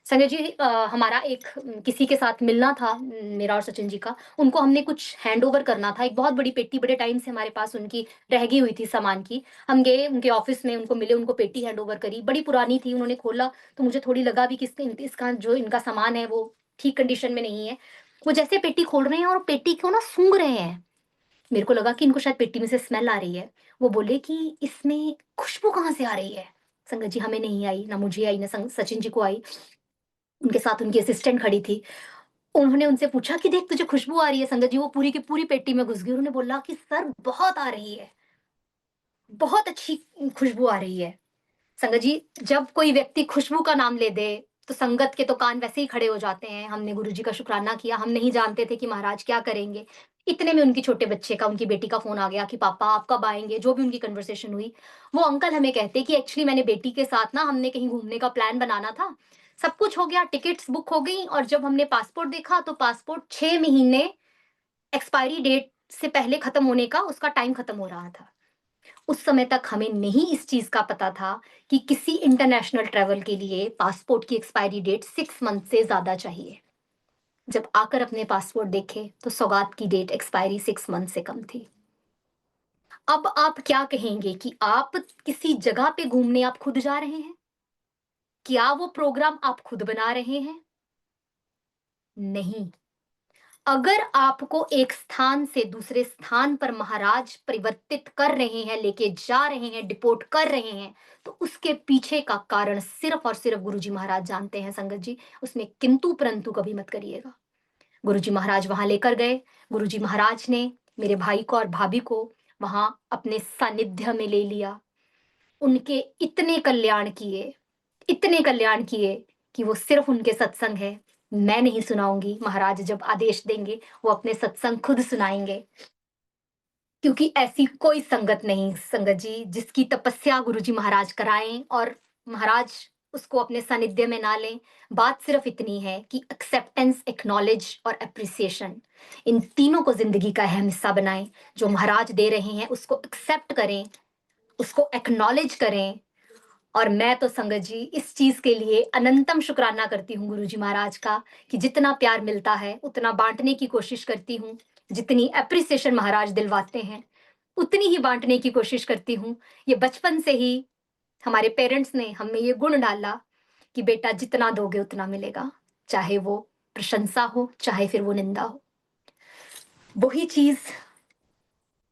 Sanjay ji, हमारा एक किसी के साथ मिलना था, मेरा और सचिन जी का। उनको हमने कुछ हैंडओवर करना था, एक बहुत बड़ी पेटी बड़े टाइम से हमारे पास उनकी रह गई हुई थी सामान की। हम गए उनके ऑफिस में, उनको मिले, उनको पेटी हैंडओवर करी, बड़ी पुरानी थी। उन्होंने खोला तो मुझे थोड़ी लगा भी कि इसका जो इनका सामान है वो ठीक कंडीशन में नहीं है। वो जैसे पेटी खोल रहे हैं और पेटी को ना सूंघ रहे हैं, मेरे को लगा कि इनको शायद पेटी में से स्मेल आ रही है। वो बोले कि इसमें खुशबू कहाँ से आ रही है? संगत जी, हमें नहीं आई, ना मुझे आई, ना सचिन जी को आई। उनके साथ उनकी असिस्टेंट खड़ी थी। उन्होंने उनसे पूछा कि देख तुझे खुशबू आ रही है? संगत जी वो पूरी की पूरी पेटी में घुस गई। उन्होंने बोला कि सर बहुत आ रही है, बहुत अच्छी खुशबू आ रही है। संगत जी, जब कोई व्यक्ति खुशबू का नाम ले दे तो संगत के तो कान वैसे ही खड़े हो जाते हैं। हमने गुरुजी का शुक्राना किया, हम नहीं जानते थे कि महाराज क्या करेंगे। इतने में उनकी छोटे बच्चे का, उनकी बेटी का फ़ोन आ गया कि पापा आप कब आएँगे? जो भी उनकी कन्वर्सेशन हुई, वो अंकल हमें कहते कि एक्चुअली मैंने बेटी के साथ ना, हमने कहीं घूमने का प्लान बनाना था। सब कुछ हो गया, टिकट्स बुक हो गई और जब हमने पासपोर्ट देखा तो पासपोर्ट 6 महीने एक्सपायरी डेट से पहले खत्म होने का उसका टाइम खत्म हो रहा था। उस समय तक हमें नहीं इस चीज़ का पता था कि किसी इंटरनेशनल ट्रैवल के लिए पासपोर्ट की एक्सपायरी डेट 6 मंथ से ज़्यादा चाहिए। जब आकर अपने पासपोर्ट देखे तो सौगात की डेट एक्सपायरी 6 मंथ से कम थी। अब आप क्या कहेंगे कि आप किसी जगह पे घूमने आप खुद जा रहे हैं? क्या वो प्रोग्राम आप खुद बना रहे हैं? नहीं। अगर आपको एक स्थान से दूसरे स्थान पर महाराज परिवर्तित कर रहे हैं, लेके जा रहे हैं, डिपोर्ट कर रहे हैं, तो उसके पीछे का कारण सिर्फ और सिर्फ गुरुजी महाराज जानते हैं संगत जी। उसमें किंतु परंतु कभी मत करिएगा। गुरुजी महाराज वहां लेकर गए। गुरुजी महाराज ने मेरे भाई को और भाभी को वहां अपने सानिध्य में ले लिया। उनके इतने कल्याण किए कि वो सिर्फ उनके सत्संग है, मैं नहीं सुनाऊंगी। महाराज जब आदेश देंगे वो अपने सत्संग खुद सुनाएंगे, क्योंकि ऐसी कोई संगत नहीं संगत जी जिसकी तपस्या गुरुजी महाराज कराएं और महाराज उसको अपने सानिध्य में ना लें। बात सिर्फ इतनी है कि एक्सेप्टेंस, एक्नॉलेज और एप्रिसिएशन, इन तीनों को जिंदगी का अहम हिस्सा बनाएं। जो महाराज दे रहे हैं उसको एक्सेप्ट करें, उसको एक्नॉलेज करें। और मैं तो संगत जी इस चीज के लिए अनंतम शुक्राना करती हूँ गुरुजी महाराज का कि जितना प्यार मिलता है उतना बांटने की कोशिश करती हूँ। जितनी एप्रिसिएशन महाराज दिलवाते हैं उतनी ही बांटने की कोशिश करती हूँ। ये बचपन से ही हमारे पेरेंट्स ने हमें ये गुण डाला कि बेटा जितना दोगे उतना मिलेगा, चाहे वो प्रशंसा हो चाहे फिर वो निंदा हो। वही चीज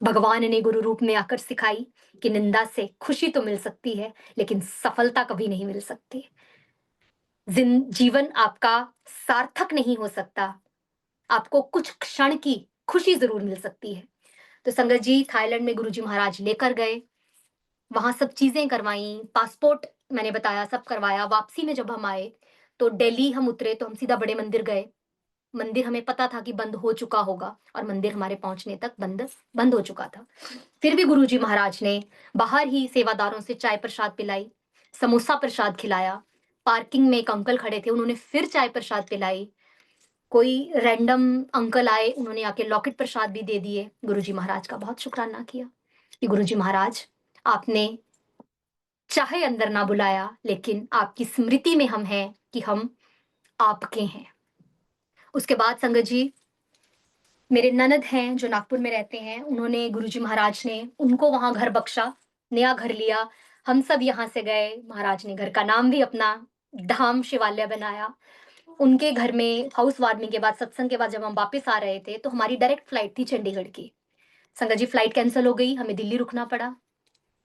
भगवान ने गुरु रूप में आकर सिखाई कि निंदा से खुशी तो मिल सकती है लेकिन सफलता कभी नहीं मिल सकती। जीवन आपका सार्थक नहीं हो सकता, आपको कुछ क्षण की खुशी जरूर मिल सकती है। तो संगत जी थाईलैंड में गुरुजी महाराज लेकर गए, वहां सब चीजें करवाई, पासपोर्ट मैंने बताया सब करवाया। वापसी में जब हम आए तो दिल्ली हम उतरे तो हम सीधा बड़े मंदिर गए। मंदिर हमें पता था कि बंद हो चुका होगा और मंदिर हमारे पहुंचने तक बंद बंद हो चुका था। फिर भी गुरुजी महाराज ने बाहर ही सेवादारों से चाय प्रसाद पिलाई, समोसा प्रसाद खिलाया। पार्किंग में एक अंकल खड़े थे, उन्होंने फिर चाय प्रसाद पिलाई। कोई रैंडम अंकल आए, उन्होंने आके लॉकेट प्रसाद भी दे दिए। गुरुजी महाराज का बहुत शुक्राना किया कि गुरुजी महाराज आपने चाहे अंदर ना बुलाया लेकिन आपकी स्मृति में हम हैं कि हम आपके हैं। उसके बाद संगत जी मेरे ननद हैं जो नागपुर में रहते हैं, उन्होंने गुरुजी महाराज ने उनको वहां घर बख्शा, नया घर लिया। हम सब यहाँ से गए, महाराज ने घर का नाम भी अपना धाम शिवालय बनाया। उनके घर में हाउस वार्मिंग के बाद, सत्संग के बाद जब हम वापस आ रहे थे तो हमारी डायरेक्ट फ्लाइट थी चंडीगढ़ की। संगत जी फ्लाइट कैंसिल हो गई, हमें दिल्ली रुकना पड़ा।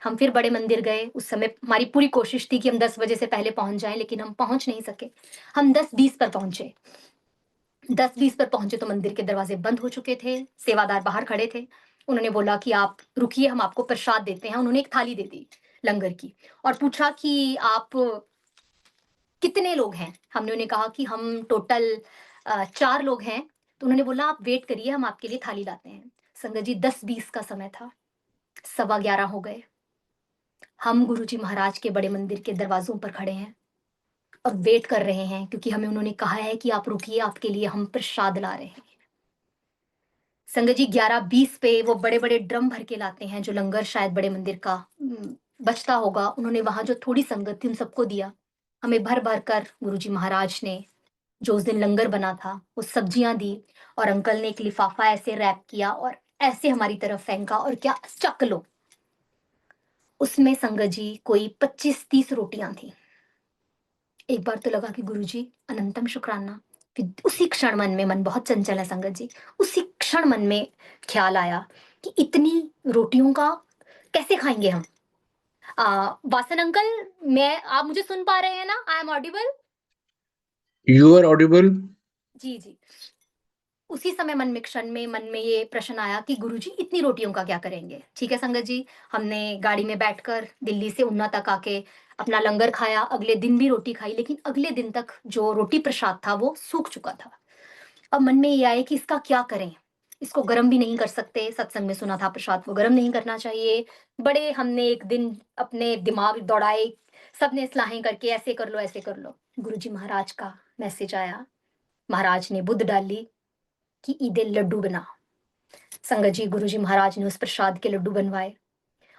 हम फिर बड़े मंदिर गए। उस समय हमारी पूरी कोशिश थी कि हम 10 बजे से पहले पहुंच जाएं, लेकिन हम पहुंच नहीं सके। हम 10:20 पर पहुंचे। 10:20 पर पहुंचे तो मंदिर के दरवाजे बंद हो चुके थे। सेवादार बाहर खड़े थे। उन्होंने बोला कि आप रुकिए, हम आपको प्रसाद देते हैं। उन्होंने एक थाली दे दी लंगर की और पूछा कि आप कितने लोग हैं? हमने उन्हें कहा कि हम टोटल 4 लोग हैं। तो उन्होंने बोला आप वेट करिए, हम आपके लिए थाली लाते हैं। संगत जी 10:20 का समय था, 11:15 हो गए। हम गुरुजी महाराज के बड़े मंदिर के दरवाज़ों पर खड़े हैं और वेट कर रहे हैं, क्योंकि हमें उन्होंने कहा है कि आप रुकिए, आपके लिए हम प्रसाद ला रहे हैं। संगत जी 11:20 पे वो बड़े-बड़े ड्रम भर के लाते हैं, जो लंगर शायद बड़े मंदिर का बचता होगा। उन्होंने वहाँ जो थोड़ी संगत थी उन सबको दिया। हमें भर-भर कर गुरुजी महाराज ने, जो उस दिन लंगर बना था, वो सब्जियाँ दी, और अंकल ने एक लिफाफा ऐसे रैप किया और ऐसे हमारी तरफ फेंका, और क्या चख लो। उसमें संगत जी कोई 25-30 रोटियां थी। एक बार तो लगा कि गुरुजी अनंतम शुक्राना। फिर उसी क्षण मन बहुत चंचल है संगत जी, उसी क्षण मन में ख्याल आया कि इतनी रोटियों का कैसे खाएंगे हम। वासन अंकल, मैं आप मुझे सुन पा रहे हैं ना? I am audible? You are audible. जी जी। उसी समय मन में ये प्रश्न आया कि गुरुजी इतनी रोटियों का क्या करेंगे। ठीक है संगत जी, हमने गाड़ी में बैठकर दिल्ली से ऊना तक आके अपना लंगर खाया, अगले दिन भी रोटी खाई, लेकिन अगले दिन तक जो रोटी प्रसाद था वो सूख चुका था। अब मन में ये आए कि इसका क्या करें? इसको गर्म भी नहीं कर सकते, सत्संग में सुना था प्रसाद को गर्म नहीं करना चाहिए। बड़े हमने एक दिन अपने दिमाग दौड़ाए, सबने सलाहें करके ऐसे कर लो, ऐसे कर लो। गुरुजी महाराज का मैसेज आया, महाराज ने बुद्ध डाली कि ईदे लड्डू बना। संगत जी गुरुजी महाराज ने उस प्रसाद के लड्डू बनवाए,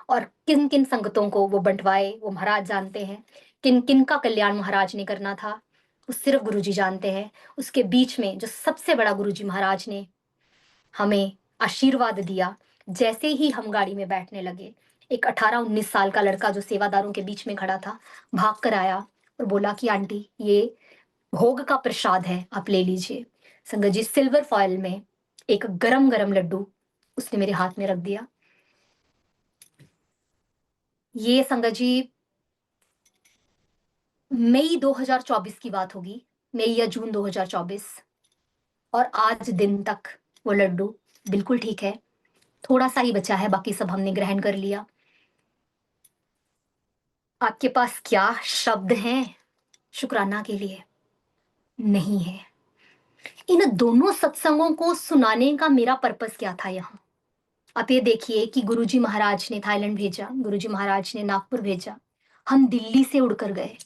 और किन किन संगतों को वो बंटवाए वो महाराज जानते हैं। किन किन का कल्याण महाराज ने करना था वो सिर्फ गुरुजी जानते हैं। उसके बीच में जो सबसे बड़ा गुरुजी महाराज ने हमें आशीर्वाद दिया, जैसे ही हम गाड़ी में बैठने लगे, एक 18-19 साल का लड़का जो सेवादारों के बीच में खड़ा था, भाग कर आया और बोला कि आंटी ये भोग का प्रसाद है, आप ले लीजिए। संगत जी सिल्वर फॉयल में एक गरम गरम लड्डू उसने मेरे हाथ में रख दिया। ये संगत जी मई 2024 की बात होगी, मई या जून 2024, और आज दिन तक वो लड्डू बिल्कुल ठीक है। थोड़ा सा ही बचा है, बाकी सब हमने ग्रहण कर लिया। आपके पास क्या शब्द हैं शुक्राना के लिए? नहीं है। इन दोनों सत्संगों को सुनाने का मेरा पर्पस क्या था यहाँ? आप ये देखिए कि गुरुजी महाराज ने थाईलैंड भेजा, गुरुजी महाराज ने नागपुर भेजा, हम दिल्ली से उड़कर गए।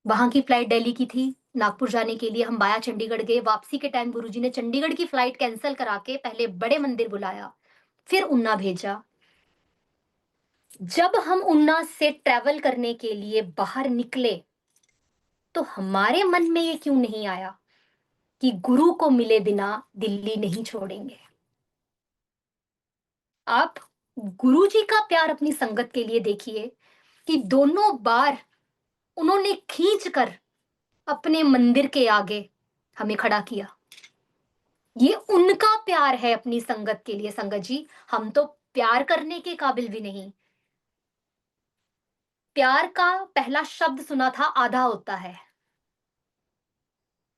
वहां की फ्लाइट दिल्ली की थी, नागपुर जाने के लिए हम बाया चंडीगढ़ गए। वापसी के टाइम गुरुजी ने चंडीगढ़ की फ्लाइट कैंसिल करा के पहले बड़े मंदिर बुलाया, फिर उन्ना भेजा। जब हम उन्ना से ट्रैवल करने के लिए बाहर निकले, तो हमारे मन में ये क्यों नहीं आया कि गुरु को मिले बिना दिल्ली नहीं छोड़ेंगे। आप गुरुजी का प्यार अपनी संगत के लिए देखिए कि दोनों बार उन्होंने खींच कर अपने मंदिर के आगे हमें खड़ा किया। ये उनका प्यार है अपनी संगत के लिए। संगत जी हम तो प्यार करने के काबिल भी नहीं। प्यार का पहला शब्द सुना था, आधा होता है।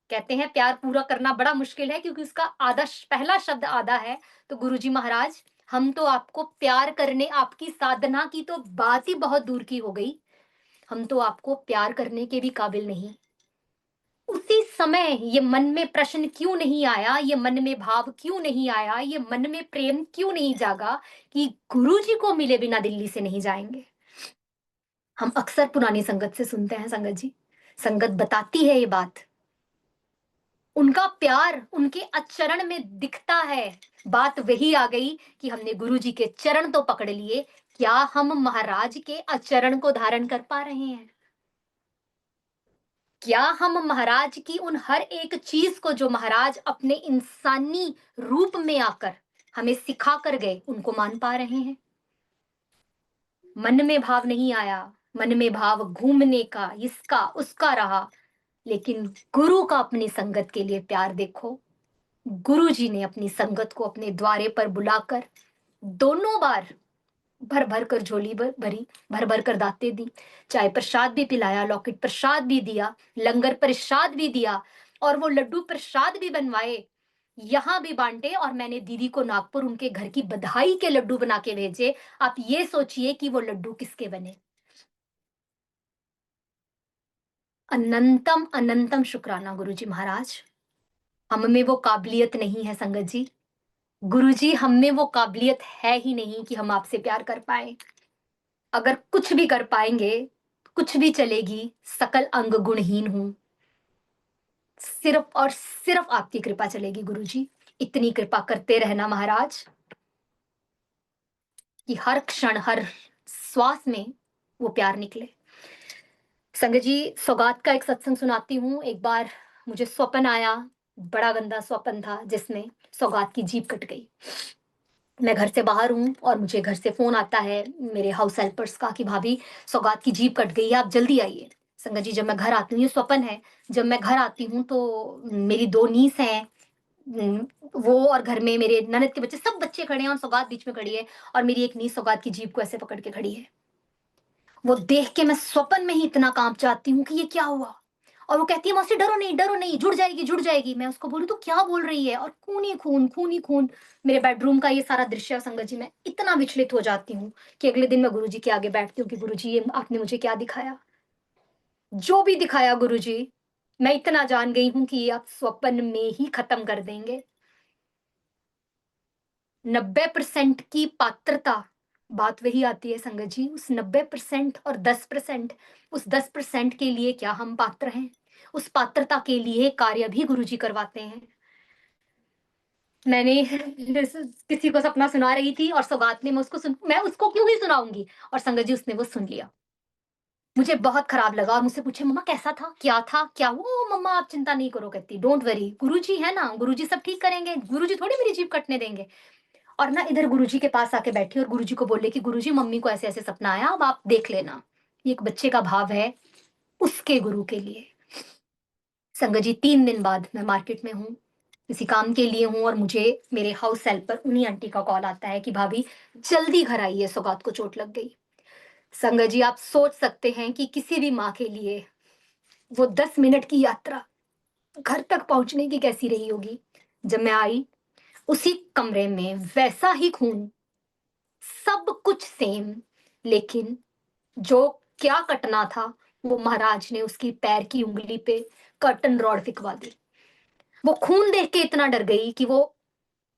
कहते हैं प्यार पूरा करना बड़ा मुश्किल है, क्योंकि उसका आधा पहला शब्द आधा है। तो गुरुजी महाराज हम तो आपको प्यार करने, आपकी साधना की तो बात ही बहुत दूर की हो गई, हम तो आपको प्यार करने के भी काबिल नहीं। उसी समय ये मन में प्रश्न क्यों नहीं आया, ये मन में भाव क्यों नहीं आया, ये मन में प्रेम क्यों नहीं जागा कि गुरुजी को मिले बिना दिल्ली से नहीं जाएंगे। हम अक्सर पुरानी संगत से सुनते हैं संगत जी, संगत बताती है ये बात, उनका प्यार उनके आचरण में दिखता है। बात वही आ गई कि हमने गुरुजी के चरण तो पकड़ लिए, क्या हम महाराज के आचरण को धारण कर पा रहे हैं? क्या हम महाराज की उन हर एक चीज को जो महाराज अपने इंसानी रूप में आकर हमें सिखा कर गए, उनको मान पा रहे हैं? मन में भाव नहीं आया, मन में भाव घूमने का, इसका उसका रहा, लेकिन गुरु का अपनी संगत के लिए प्यार देखो। गुरु जी ने अपनी संगत को अपने द्वारे पर बुलाकर दोनों बार भर भर कर झोली भरी, भर भर कर दाते दी, चाय प्रसाद भी पिलाया, लौकिट प्रसाद भी दिया, लंगर प्रसाद भी दिया, और वो लड्डू प्रसाद भी बनवाए, यहाँ भी बांटे, और मैंने दीदी को नागपुर उनके घर की बधाई के लड्डू बना के भेजे। आप ये सोचिए कि वो लड्डू किसके बने। अनंतम अनंतम शुक्राना गुरुजी महाराज। हम में वो काबिलियत नहीं है संगत जी। गुरुजी, हम में वो काबिलियत है ही नहीं कि हम आपसे प्यार कर पाए। अगर कुछ भी कर पाएंगे, कुछ भी चलेगी, सकल अंग गुणहीन हूं। सिर्फ और सिर्फ आपकी कृपा चलेगी गुरुजी। इतनी कृपा करते रहना महाराज कि हर क्षण, हर श्वास में वो प्यार निकले। संगत जी, सौगात का एक सत्संग सुनाती हूँ। एक बार मुझे स्वप्न आया, बड़ा गंदा स्वप्न था, जिसमें सौगात की जीभ कट गई। मैं घर से बाहर हूँ और मुझे घर से फोन आता है मेरे हाउस हेल्पर्स का कि भाभी सौगात की जीभ कट गई है, आप जल्दी आइए। संगत जी, जब मैं घर आती हूँ, ये स्वप्न है, जब मैं घर आती हूँ तो मेरी दो नीस हैं, वो और घर में मेरे ननद के बच्चे, सब बच्चे खड़े हैं और सौगात बीच में खड़ी है और मेरी एक नीस सौगात की जीभ को ऐसे पकड़ के खड़ी है। वो देख के मैं स्वप्न में ही इतना कांप जाती हूँ कि ये क्या हुआ। और वो कहती है मौसी डरो नहीं, जुड़ जाएगी जुड़ जाएगी। मैं उसको बोलूं तो क्या बोल रही है, और खून ही खून, खून ही खून। मेरे बेडरूम का ये सारा दृश्य संगत जी, मैं इतना विचलित हो जाती हूँ कि अगले दिन मैं गुरुजी के आगे बैठती हूँ कि गुरुजी, ये आपने मुझे क्या दिखाया। जो भी दिखाया गुरुजी, मैं इतना जान गई हूं कि ये आप स्वप्न में ही खत्म कर देंगे। 90% की पात्रता, बात वही आती है संगत जी, उस 90% और 10%, उस 10% के लिए क्या हम पात्र हैं? उस पात्रता के लिए कार्य भी गुरुजी करवाते हैं। मैंने किसी को सपना सुना रही थी और सौगात ने, मैं उसको क्यों ही सुनाऊंगी, और संगत जी उसने वो सुन लिया। मुझे बहुत खराब लगा और मुझसे पूछे मम्मा कैसा था, क्या था, क्या वो। मम्मा आप चिंता नहीं करो, कहती डोंट वरी, गुरुजी है ना, गुरुजी सब ठीक करेंगे, गुरुजी थोड़ी मेरी जीभ कटने देंगे। और ना इधर गुरुजी के पास आके बैठी और गुरुजी को बोले कि गुरुजी मम्मी को ऐसे ऐसे सपना आया, अब आप देख लेना। ये एक बच्चे का भाव है उसके गुरु के लिए। संगत जी, 3 दिन बाद मैं मार्केट में हूँ, किसी काम के लिए हूँ, और मुझे मेरे हाउस हेल्प पर उन्हीं आंटी का कॉल आता है कि भाभी जल्दी घर आइए, सौगात को चोट लग गई। संगत जी, आप सोच सकते हैं कि किसी भी माँ के लिए वो 10 मिनट की यात्रा घर तक पहुंचने की कैसी रही होगी। जब मैं आई, उसी कमरे में वैसा ही खून, सब कुछ सेम, लेकिन जो क्या कटना था, वो महाराज ने उसकी पैर की उंगली पे कर्टन रॉड फिकवा दी। वो खून देख के इतना डर गई कि वो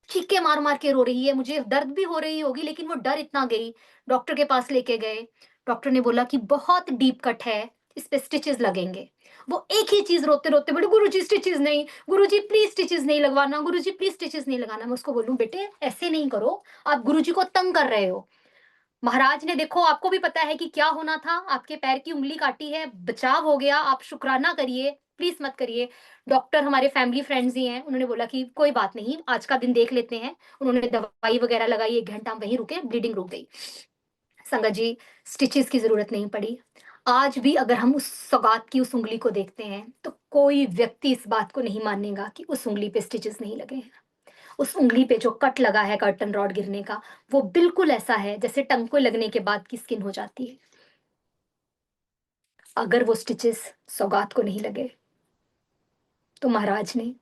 चीखे मार मार के रो रही है। मुझे दर्द भी हो रही होगी, लेकिन वो डर इतना गई। डॉक्टर के पास लेके गए, डॉक्टर ने बोला कि बहुत डीप कट है, इस पे स्टिचेस लगेंगे। वो एक ही चीज रोते रोते बोले, गुरुजी स्टिचेस नहीं, गुरुजी प्लीज स्टिचेस नहीं लगवाना, गुरुजी प्लीज स्टिचेस नहीं लगाना। मैं उसको बोलूं बेटे ऐसे नहीं करो, आप गुरुजी को तंग कर रहे हो। महाराज ने, देखो आपको भी पता है कि क्या होना था, आपके पैर की उंगली काटी है, बचाव हो गया, आप शुक्राना करिए, प्लीज मत करिए। डॉक्टर हमारे फैमिली फ्रेंड्स ही हैं, उन्होंने बोला कि कोई बात नहीं, आज का दिन देख लेते हैं। उन्होंने दवाई वगैरह लगाई, 1 घंटा वहीं रुके, ब्लीडिंग रुक गई। संगत जी, स्टिचेस की जरूरत नहीं पड़ी। आज भी अगर हम उस सौगात की उस उंगली को देखते हैं तो कोई व्यक्ति इस बात को नहीं मानेगा कि उस उंगली पे स्टिचेस नहीं लगे हैं। उस उंगली पे जो कट लगा है कर्टन रॉड गिरने का, वो बिल्कुल ऐसा है जैसे टंको लगने के बाद की स्किन हो जाती है। अगर वो स्टिचेस सौगात को नहीं लगे तो महाराज ने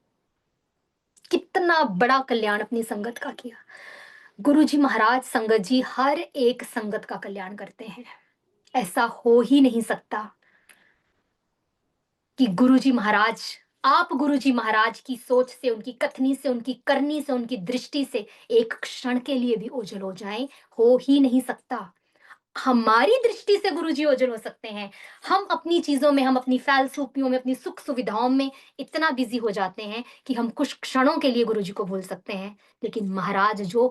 कितना बड़ा कल्याण अपनी संगत का किया। गुरुजी महाराज, संगत जी हर एक संगत का कल्याण करते हैं। ऐसा हो ही नहीं सकता कि गुरुजी महाराज, आप गुरुजी महाराज की सोच से, उनकी कथनी से, उनकी करनी से, उनकी दृष्टि से एक क्षण के लिए भी ओझल हो जाएं। हो ही नहीं सकता। हमारी दृष्टि से गुरुजी ओझल हो सकते हैं। हम अपनी चीजों में, हम अपनी फैलसूफियों में, अपनी सुख सुविधाओं में इतना बिजी हो जाते हैं कि हम कुछ क्षणों के लिए गुरुजी को भूल सकते हैं। लेकिन महाराज जो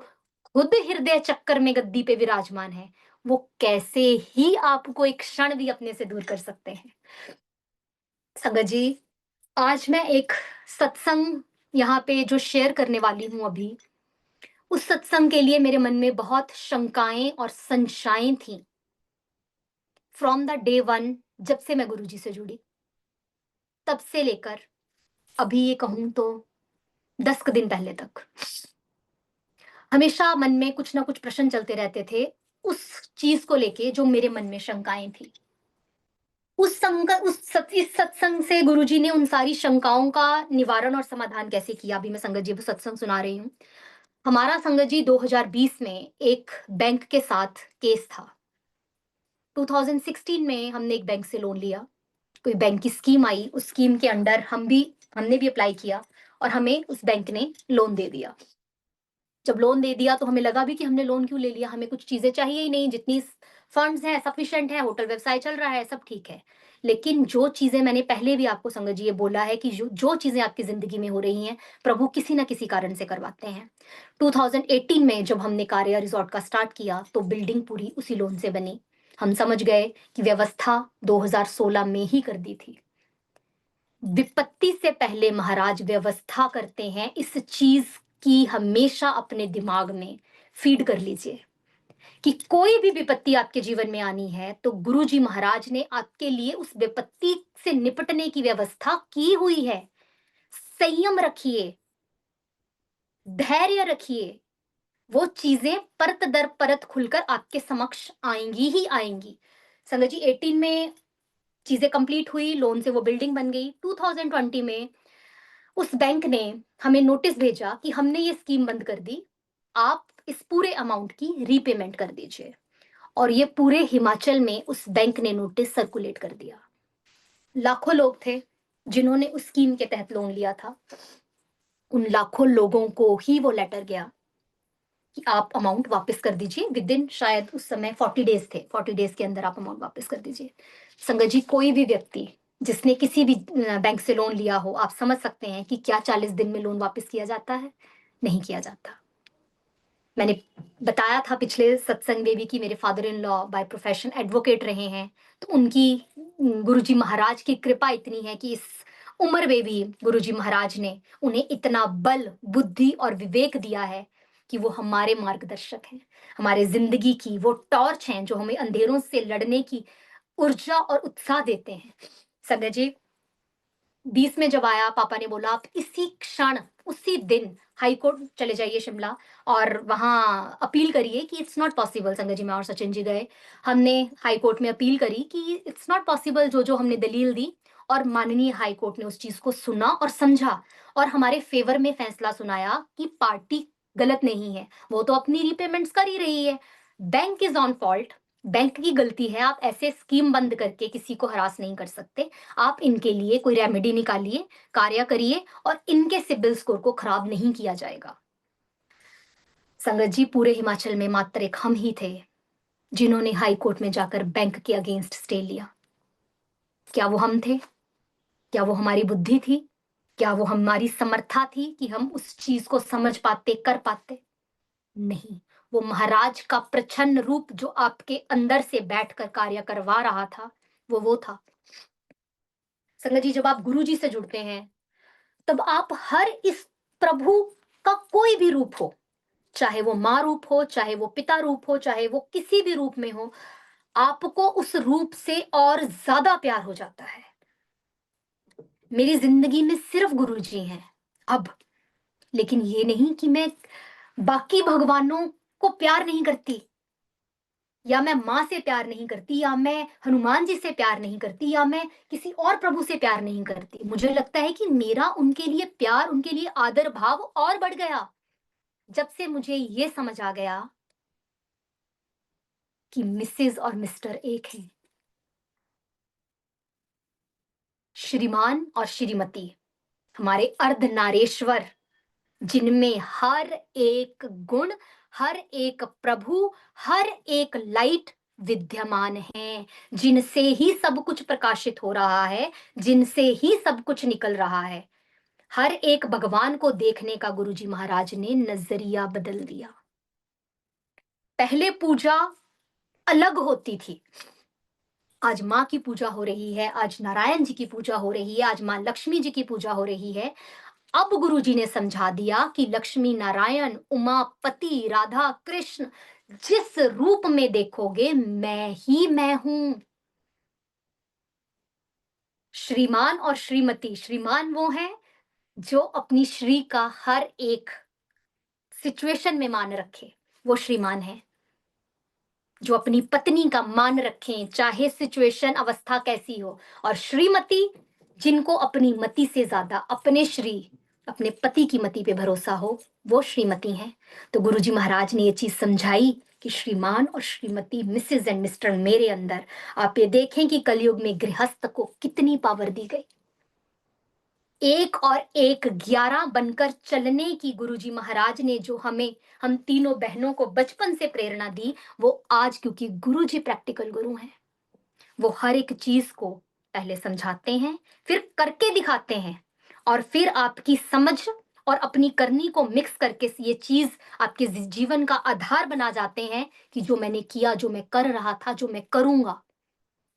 खुद हृदय चक्कर में गद्दी पे विराजमान है, वो कैसे ही आपको एक क्षण भी अपने से दूर कर सकते हैं। संगत जी, आज मैं एक सत्संग यहाँ पे जो शेयर करने वाली हूँ अभी, उस सत्संग के लिए मेरे मन में बहुत शंकाएं और संशयाएं थी फ्रॉम द डे वन, जब से मैं गुरुजी से जुड़ी, तब से लेकर अभी ये कहूं तो 10 दिन पहले तक हमेशा मन में कुछ ना कुछ प्रश्न चलते रहते थे उस चीज को लेके जो मेरे मन में शंकाएं थी। इस सत्संग से गुरुजी ने उन सारी शंकाओं का निवारण और समाधान कैसे किया, अभी मैं संगत जी को सत्संग सुना रही हूँ। हमारा संगत जी 2020 में एक बैंक के साथ केस था। 2016 में हमने एक बैंक से लोन लिया कोई बैंक की स्कीम आई, उस स्कीम के अंडर हमने भी अप्लाई किया और हमें उस बैंक ने लोन दे दिया। जब लोन दे दिया तो हमें लगा भी कि हमने लोन क्यों ले लिया, हमें कुछ चीजें चाहिए ही नहीं, जितनी फंड्स हैं सफिशिएंट है, होटल व्यवसाय चल रहा है, सब ठीक है। लेकिन जो चीजें मैंने पहले भी आपको संगत जी ये बोला है कि जो चीजें आपकी जिंदगी में हो रही हैं, प्रभु किसी ना किसी कारण से करवाते हैं। 2018 में जब हमने कार्या रिजॉर्ट का स्टार्ट किया तो बिल्डिंग पूरी उसी लोन से बनी। हम समझ गए कि व्यवस्था 2016 में ही कर दी थी। विपत्ति से पहले महाराज व्यवस्था करते हैं, इस चीज की हमेशा अपने दिमाग में फीड कर लीजिए कि कोई भी विपत्ति आपके जीवन में आनी है तो गुरुजी महाराज ने आपके लिए उस विपत्ति से निपटने की व्यवस्था की हुई है। संयम रखिए, धैर्य रखिए, वो चीजें परत दर परत खुलकर आपके समक्ष आएंगी ही आएंगी। संगत जी 18 में चीजें कंप्लीट हुई, लोन से वो बिल्डिंग बन गई। 2020 में उस बैंक ने हमें नोटिस भेजा कि हमने ये स्कीम बंद कर दी, आप इस पूरे अमाउंट की रीपेमेंट कर दीजिए। और ये पूरे हिमाचल में उस बैंक ने नोटिस सर्कुलेट कर दिया। लाखों लोग थे जिन्होंने उस स्कीम के तहत लोन लिया था, उन लाखों लोगों को ही वो लेटर गया कि आप अमाउंट वापस कर दीजिए विद इन, शायद उस समय 40 डेज थे, 40 डेज के अंदर आप अमाउंट वापस कर दीजिए। संगत जी कोई भी व्यक्ति जिसने किसी भी बैंक से लोन लिया हो, आप समझ सकते हैं कि क्या 40 दिन में लोन वापस किया जाता है? नहीं किया जाता। मैंने बताया था पिछले सत्संग में भी कि मेरे father in law by profession advocate रहे हैं, तो उनकी गुरुजी महाराज की कृपा इतनी है कि इस उम्र में भी गुरुजी महाराज ने उन्हें इतना बल, बुद्धि और विवेक दिया है कि वो हमारे मार्गदर्शक हैं, हमारे जिंदगी की वो टॉर्च हैं जो हमें अंधेरों से लड़ने की ऊर्जा और उत्साह देते हैं। संजय जी 20 में जब आया, पापा ने बोला आप इसी क्षण, उसी दिन हाई कोर्ट चले जाइए शिमला और वहां अपील करिए कि इट्स नॉट पॉसिबल। संगत जी मैं और सचिन जी गए, हमने हाई कोर्ट में अपील करी कि इट्स नॉट पॉसिबल, जो हमने दलील दी, और माननीय हाई कोर्ट ने उस चीज को सुना और समझा और हमारे फेवर में फैसला सुनाया कि पार्टी गलत नहीं है, वो तो अपनी रीपेमेंट्स कर ही रही है, bank is on fault, bank की गलती है, आप ऐसे स्कीम बंद करके किसी को हरास नहीं कर सकते, आप इनके लिए कोई रेमेडी निकालिए, कार्य करिए और इनके सिबिल स्कोर को खराब नहीं किया जाएगा। संगत जी पूरे हिमाचल में मात्र एक हम ही थे जिन्होंने हाई कोर्ट में जाकर बैंक के अगेंस्ट स्टे लिया। क्या वो हम थे? क्या वो हमारी बुद्धि थी? क्या वो हमारी समर्था थी कि हम उस चीज को समझ पाते, कर पाते? नहीं, वो महाराज का प्रछन्न रूप जो आपके अंदर से बैठकर कार्य करवा रहा था, वो था। संगत जी जब आप गुरु जी से जुड़ते हैं तब आप हर इस प्रभु का कोई भी रूप हो, चाहे वो माँ रूप हो, चाहे वो पिता रूप हो, चाहे वो किसी भी रूप में हो, आपको उस रूप से और ज्यादा प्यार हो जाता है। मेरी जिंदगी में सिर्फ गुरु जी हैं अब, लेकिन ये नहीं कि मैं बाकी भगवानों को प्यार नहीं करती, या मैं माँ से प्यार नहीं करती, या मैं हनुमान जी से प्यार नहीं करती, या मैं किसी और प्रभु से प्यार नहीं करती। मुझे लगता है कि मेरा उनके लिए प्यार, उनके लिए आदर भाव और बढ़ गया जब से मुझे ये समझ आ गया कि मिसेस और मिस्टर एक हैं, श्रीमान और श्रीमती, हमारे अर्धनारेश्वर, जिनमें हर एक गुण, हर एक प्रभु, हर एक लाइट विद्यमान है, जिनसे ही सब कुछ प्रकाशित हो रहा है, जिनसे ही सब कुछ निकल रहा है। हर एक भगवान को देखने का गुरुजी महाराज ने नजरिया बदल दिया। पहले पूजा अलग होती थी, आज माँ की पूजा हो रही है, आज नारायण जी की पूजा हो रही है, आज माँ लक्ष्मी जी की पूजा हो रही है। अब गुरुजी ने समझा दिया कि लक्ष्मी नारायण, उमापति, राधा कृष्ण, जिस रूप में देखोगे मैं ही मैं हूं। श्रीमान और श्रीमती, श्रीमान वो है जो अपनी श्री का हर एक सिचुएशन में मान रखे, वो श्रीमान है। जो अपनी पत्नी का मान रखें चाहे सिचुएशन अवस्था कैसी हो। और श्रीमती, जिनको अपनी मति से ज्यादा अपने श्री, अपने पति की मति पे भरोसा हो, वो श्रीमती हैं। तो गुरुजी महाराज ने ये चीज समझाई कि श्रीमान और श्रीमती, मिसेज एंड मिस्टर मेरे अंदर आप ये देखें कि कलयुग में गृहस्थ को कितनी पावर दी गई। 1 और 1 11 बनकर चलने की गुरुजी महाराज ने जो हम तीनों बहनों को बचपन से प्रेरणा दी, वो आज, क्योंकि गुरुजी प्रैक्टिकल गुरु हैं, वो हर एक चीज को पहले समझाते हैं, फिर करके दिखाते हैं, और फिर आपकी समझ और अपनी करनी को मिक्स करके ये चीज आपके जीवन का आधार बना जाते हैं कि जो मैंने किया, जो मैं कर रहा था, जो मैं करूंगा,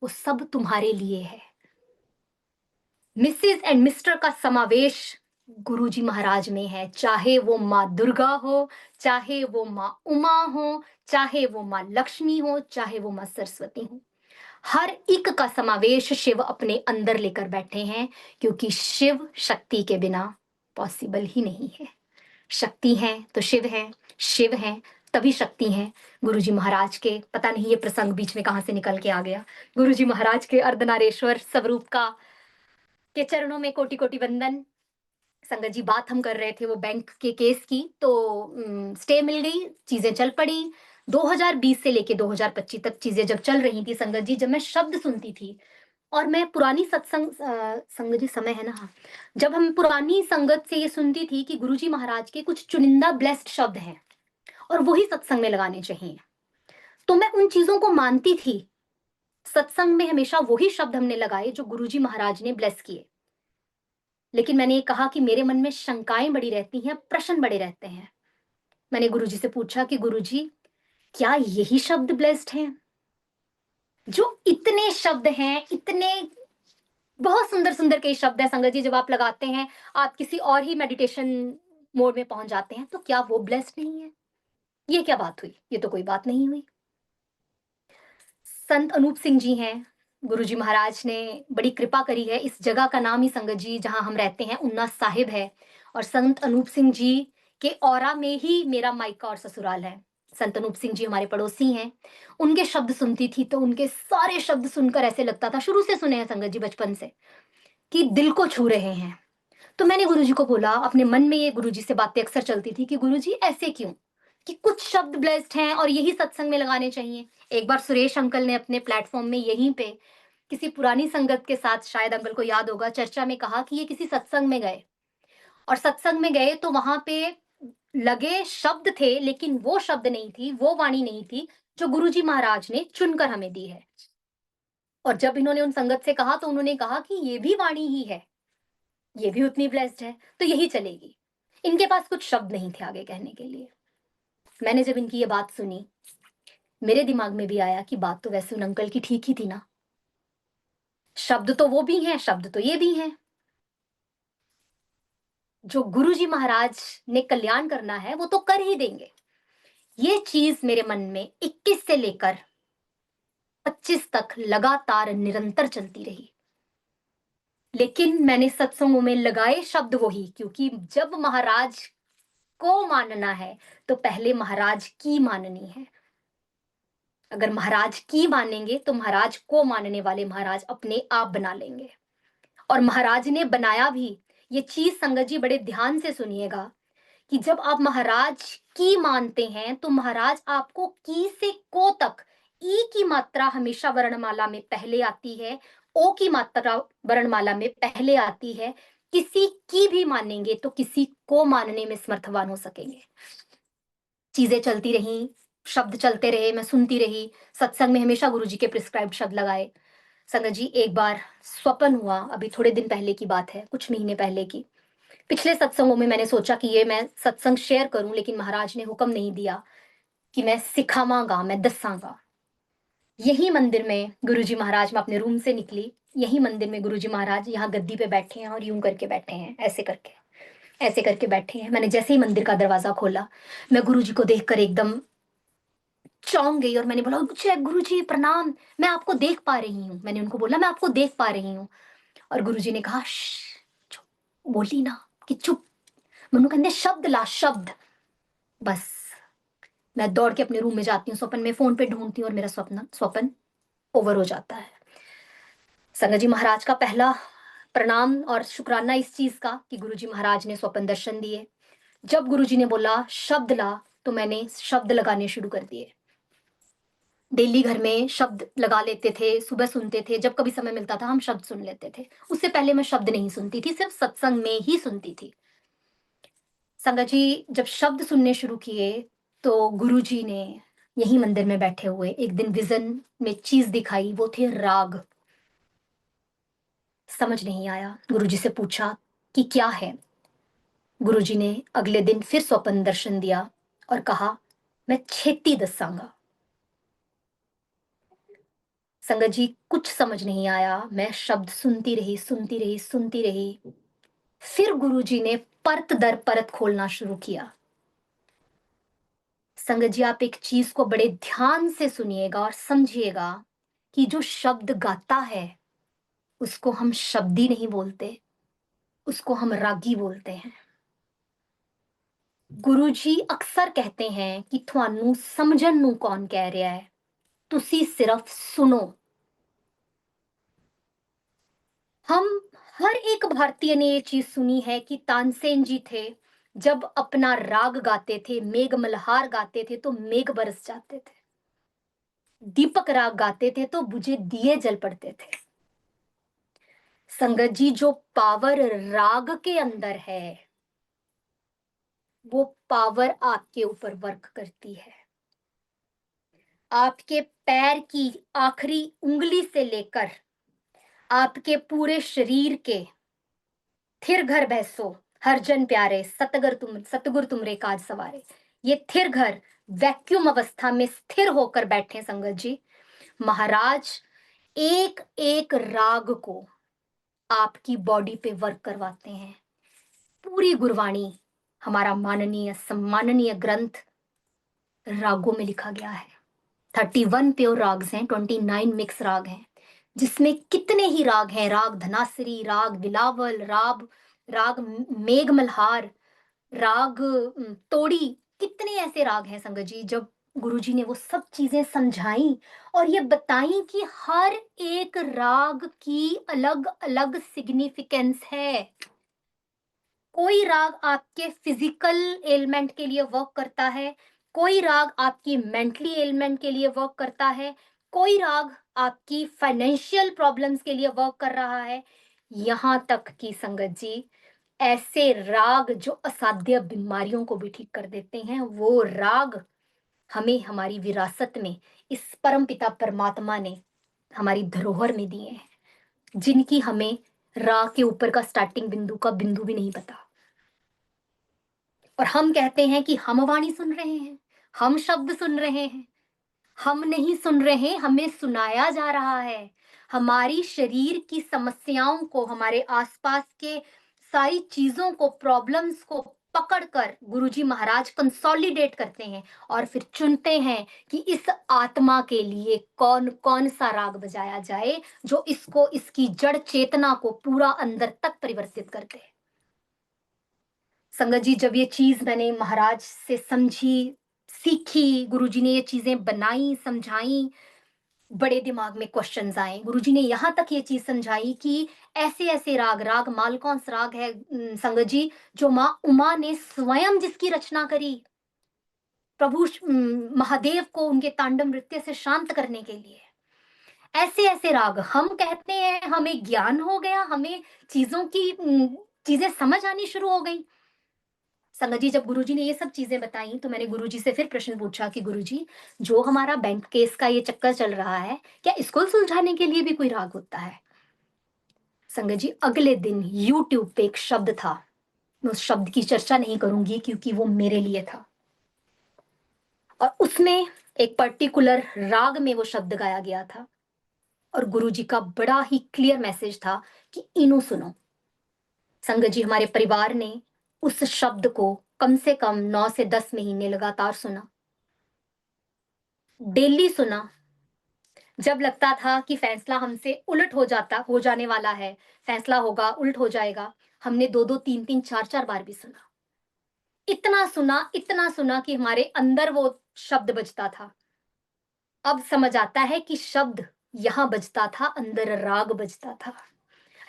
वो सब तुम्हारे लिए है। मिसेस एंड मिस्टर का समावेश गुरुजी महाराज में है, चाहे वो माँ दुर्गा हो, चाहे वो माँ उमा हो, चाहे वो माँ लक्ष्मी हो, चाहे वो माँ सरस्वती हो। हर एक का समावेश शिव अपने अंदर लेकर बैठे हैं, क्योंकि शिव शक्ति के बिना पॉसिबल ही नहीं है। शक्ति है तो शिव है, शिव है तभी शक्ति है। गुरुजी महाराज के, पता नहीं ये प्रसंग बीच में कहां से निकल के आ गया, गुरुजी महाराज के अर्धनारेश्वर स्वरूप का के चरणों में कोटि कोटि वंदन। संगत जी, बात हम कर रहे थे वो बैंक के केस की, तो स्टे मिल गई, चीजें चल पड़ी। 2020 से लेके 2025 तक चीजें जब चल रही थी संगत जी, जब मैं शब्द सुनती थी, और मैं पुरानी सत्संग, संगत जी समय है ना, हाँ, जब हम पुरानी संगत से ये सुनती थी कि गुरुजी महाराज के कुछ चुनिंदा ब्लेस्ड शब्द हैं और वही सत्संग में लगाने चाहिए, तो मैं उन चीजों को मानती थी। सत्संग में हमेशा वही शब्द हमने लगाए जो गुरुजी महाराज ने ब्लेस किए। लेकिन मैंने ये कहा कि मेरे मन में शंकाएं बड़ी रहती हैं, प्रश्न बड़े रहते हैं। मैंने गुरुजी से पूछा कि गुरुजी, क्या यही शब्द ब्लेस्ड हैं? जो इतने शब्द हैं, इतने बहुत सुंदर सुंदर कई शब्द हैं संगत जी, जब आप लगाते हैं आप किसी और ही मेडिटेशन मोड में पहुंच जाते हैं, तो क्या वो ब्लेस्ड नहीं है? ये क्या बात हुई? ये तो कोई बात नहीं हुई। संत अनूप सिंह जी हैं, गुरुजी महाराज ने बड़ी कृपा करी है। इस जगह का नाम ही संगत जी जहां हम रहते हैं उन्ना साहिब है, और संत अनूप सिंह जी के औरा में ही मेरा मायका और ससुराल है। संत अनूप सिंह जी हमारे पड़ोसी हैं। उनके शब्द सुनती थी तो उनके सारे शब्द सुनकर ऐसे लगता था, शुरू से सुने हैं संगत जी बचपन से, कि दिल को छू रहे हैं। तो मैंने गुरुजी को बोला, अपने मन में ये गुरुजी से बातें अक्सर चलती थी कि गुरुजी ऐसे क्यों, कि कुछ शब्द ब्लेस्ड हैं और यही सत्संग में लगाने चाहिए। एक बार सुरेश अंकल ने अपने प्लेटफॉर्म में यहीं पे किसी पुरानी संगत के साथ, शायद अंकल को याद होगा, चर्चा में कहा कि ये किसी सत्संग में गए, और सत्संग में गए तो वहां पे लगे शब्द थे, लेकिन वो शब्द नहीं थी, वो वाणी नहीं थी जो गुरुजी महाराज ने चुनकर हमें दी है। और जब इन्होंने उन संगत से कहा तो उन्होंने कहा कि ये भी वाणी ही है, ये भी उतनी ब्लेस्ड है, तो यही चलेगी। इनके पास कुछ शब्द नहीं थे आगे कहने के लिए। मैंने जब इनकी ये बात सुनी, मेरे दिमाग में भी आया कि बात तो वैसे उन अंकल की ठीक ही थी ना, शब्द तो वो भी हैं, शब्द तो ये भी हैं। जो गुरुजी महाराज ने कल्याण करना है वो तो कर ही देंगे। ये चीज मेरे मन में 21 से लेकर 25 तक लगातार निरंतर चलती रही। लेकिन मैंने सत्संगों में लगाए शब्द वही, क्योंकि जब महाराज को मानना है तो पहले महाराज की माननी है। अगर महाराज की मानेंगे तो महाराज को मानने वाले महाराज अपने आप बना लेंगे। और महाराज ने बनाया भी। ये चीज संगत जी बड़े ध्यान से सुनिएगा कि जब आप महाराज की मानते हैं तो महाराज आपको की से को तक, ई की मात्रा हमेशा वर्णमाला में पहले आती है, ओ की मात्रा वर्णमाला में पहले आती है। किसी की भी मानेंगे तो किसी को मानने में समर्थवान हो सकेंगे। चीजें चलती रही, शब्द चलते रहे, मैं सुनती रही। सत्संग में हमेशा गुरुजी के प्रिस्क्राइब्ड शब्द लगाए। संगत जी, एक बार स्वप्न हुआ, अभी थोड़े दिन पहले की बात है, कुछ महीने पहले की। पिछले सत्संगों में मैंने सोचा कि ये मैं सत्संग शेयर करूं, लेकिन महाराज ने हुक्म नहीं दिया कि मैं सिखावांगा, मैं दसांगा। यही मंदिर में गुरुजी महाराज, मैं अपने रूम से निकली, यही मंदिर में गुरुजी महाराज यहाँ गद्दी पे बैठे हैं और यूं करके बैठे हैं, ऐसे करके बैठे हैं। मैंने जैसे ही मंदिर का दरवाजा खोला, मैं गुरुजी को देखकर एकदम चौंक गई और मैंने बोला, जय गुरुजी प्रणाम, मैं आपको देख पा रही हूँ। मैंने उनको बोला, मैं आपको देख पा रही हूँ। और गुरुजी ने कहा, चुप, बोली ना कि चुप। मनु कहते शब्द ला, शब्द। बस मैं दौड़ के अपने रूम में जाती हूँ, स्वप्न में फोन पे ढूंढती हूँ और मेरा स्वप्न ओवर हो जाता है। संगत जी महाराज का पहला प्रणाम और शुक्राना इस चीज का कि गुरुजी महाराज ने स्वप्न दर्शन दिए। जब गुरुजी ने बोला शब्द ला, तो मैंने शब्द लगाने शुरू कर दिए। डेली घर में शब्द लगा लेते थे, सुबह सुनते थे, जब कभी समय मिलता था हम शब्द सुन लेते थे। उससे पहले मैं शब्द नहीं सुनती थी, सिर्फ सत्संग में ही सुनती थी। संगत जी जब शब्द सुनने शुरू किए तो गुरुजी ने यही मंदिर में बैठे हुए एक दिन विजन में चीज दिखाई, वो थे राग। समझ नहीं आया, गुरुजी से पूछा कि क्या है। गुरुजी ने अगले दिन फिर स्वप्न दर्शन दिया और कहा मैं छेती दसांगा। संगत जी कुछ समझ नहीं आया, मैं शब्द सुनती रही सुनती रही सुनती रही। फिर गुरुजी ने परत दर परत खोलना शुरू किया। संगत जी आप एक चीज को बड़े ध्यान से सुनिएगा और समझिएगा कि जो शब्द गाता है उसको हम शब्दी नहीं बोलते, उसको हम रागी बोलते हैं। गुरुजी अक्सर कहते हैं कि ਤੁਹਾਨੂੰ ਸਮਝਣ ਨੂੰ कौन कह रहा है, ਤੁਸੀਂ सिर्फ सुनो। हम हर एक भारतीय ने ये चीज सुनी है कि तानसेन जी थे, जब अपना राग गाते थे, मेघ मल्हार गाते थे तो मेघ बरस जाते थे। दीपक राग गाते थे तो बुझे दिए जल पड़ते थे। संगत जी जो पावर राग के अंदर है वो पावर आपके ऊपर वर्क करती है। आपके पैर की आखिरी उंगली से लेकर आपके पूरे शरीर के थिर घर बैसो हर जन प्यारे सतगुर तुमरे काज सवारे। ये थिर घर वैक्यूम अवस्था में स्थिर होकर बैठे संगत जी। महाराज एक एक राग को आपकी बॉडी पे वर्क करवाते हैं। पूरी गुरबाणी, हमारा माननीय सम्माननीय ग्रंथ रागों में लिखा गया है। 31 प्योर राग्स हैं, 29 मिक्स राग हैं, जिसमें कितने ही राग हैं, राग धनासरी, राग बिलावल, राग मेघ मल्हार, राग तोड़ी, कितने ऐसे राग हैं संगत जी। जब गुरुजी ने वो सब चीजें समझाई और ये बताई कि हर एक राग की अलग अलग सिग्निफिकेंस है। कोई राग आपके फिजिकल एलिमेंट के लिए वर्क करता है, कोई राग आपकी मेंटली एलिमेंट के लिए वर्क करता है, कोई राग आपकी फाइनेंशियल प्रॉब्लम्स के लिए वर्क कर रहा है। यहां तक कि संगत जी ऐसे राग जो असाध्य बीमारियों को भी ठीक कर देते हैं, वो राग हमें हमारी विरासत में इस परम पिता परमात्मा ने हमारी धरोहर में दिए हैं, जिनकी हमें राग के ऊपर का स्टार्टिंग बिंदु का बिंदु भी नहीं पता। और हम कहते हैं कि हम वाणी सुन रहे हैं, हम शब्द सुन रहे हैं। हम नहीं सुन रहे, हमें सुनाया जा रहा है। हमारी शरीर की समस्याओं को, हमारे आसपास के सारी चीजों को, प्रॉब्लम्स को पकड़कर गुरुजी महाराज कंसोलिडेट करते हैं और फिर चुनते हैं कि इस आत्मा के लिए कौन कौन सा राग बजाया जाए जो इसको, इसकी जड़ चेतना को पूरा अंदर तक परिवर्तित कर दे। संगत जी जब ये चीज मैंने महाराज से समझी, सीखी, गुरुजी ने ये चीजें बनाई, समझाई, बड़े दिमाग में क्वेश्चंस आए। गुरुजी ने यहाँ तक ये चीज समझाई कि ऐसे ऐसे राग, राग मालकौंस राग है संगत जी, जो माँ उमा ने स्वयं जिसकी रचना करी प्रभु महादेव को उनके तांडव नृत्य से शांत करने के लिए। ऐसे ऐसे राग, हम कहते हैं हमें ज्ञान हो गया, हमें चीजों की चीजें समझ आनी शुरू हो गई। संगत जी जब गुरुजी ने ये सब चीजें बताई तो मैंने गुरुजी से फिर प्रश्न पूछा कि गुरुजी जो हमारा बैंक केस का ये चक्कर चल रहा है, क्या इसको सुलझाने के लिए भी कोई राग होता है? संगत जी अगले दिन यूट्यूब पे एक शब्द था, मैं उस शब्द की चर्चा नहीं करूंगी क्योंकि वो मेरे लिए था, और उसमें एक पर्टिकुलर राग में वो शब्द गाया गया था और गुरुजी का बड़ा ही क्लियर मैसेज था कि इनो सुनो। संगत जी हमारे परिवार ने उस शब्द को कम से कम 9 से 10 महीने लगातार सुना, डेली सुना। जब लगता था कि फैसला हमसे उलट हो जाने वाला है, फैसला होगा उल्ट हो जाएगा, हमने 2-2 3-3 4-4 बार भी सुना। इतना सुना कि हमारे अंदर वो शब्द बजता था। अब समझ आता है कि शब्द यहां बजता था, अंदर राग बजता था।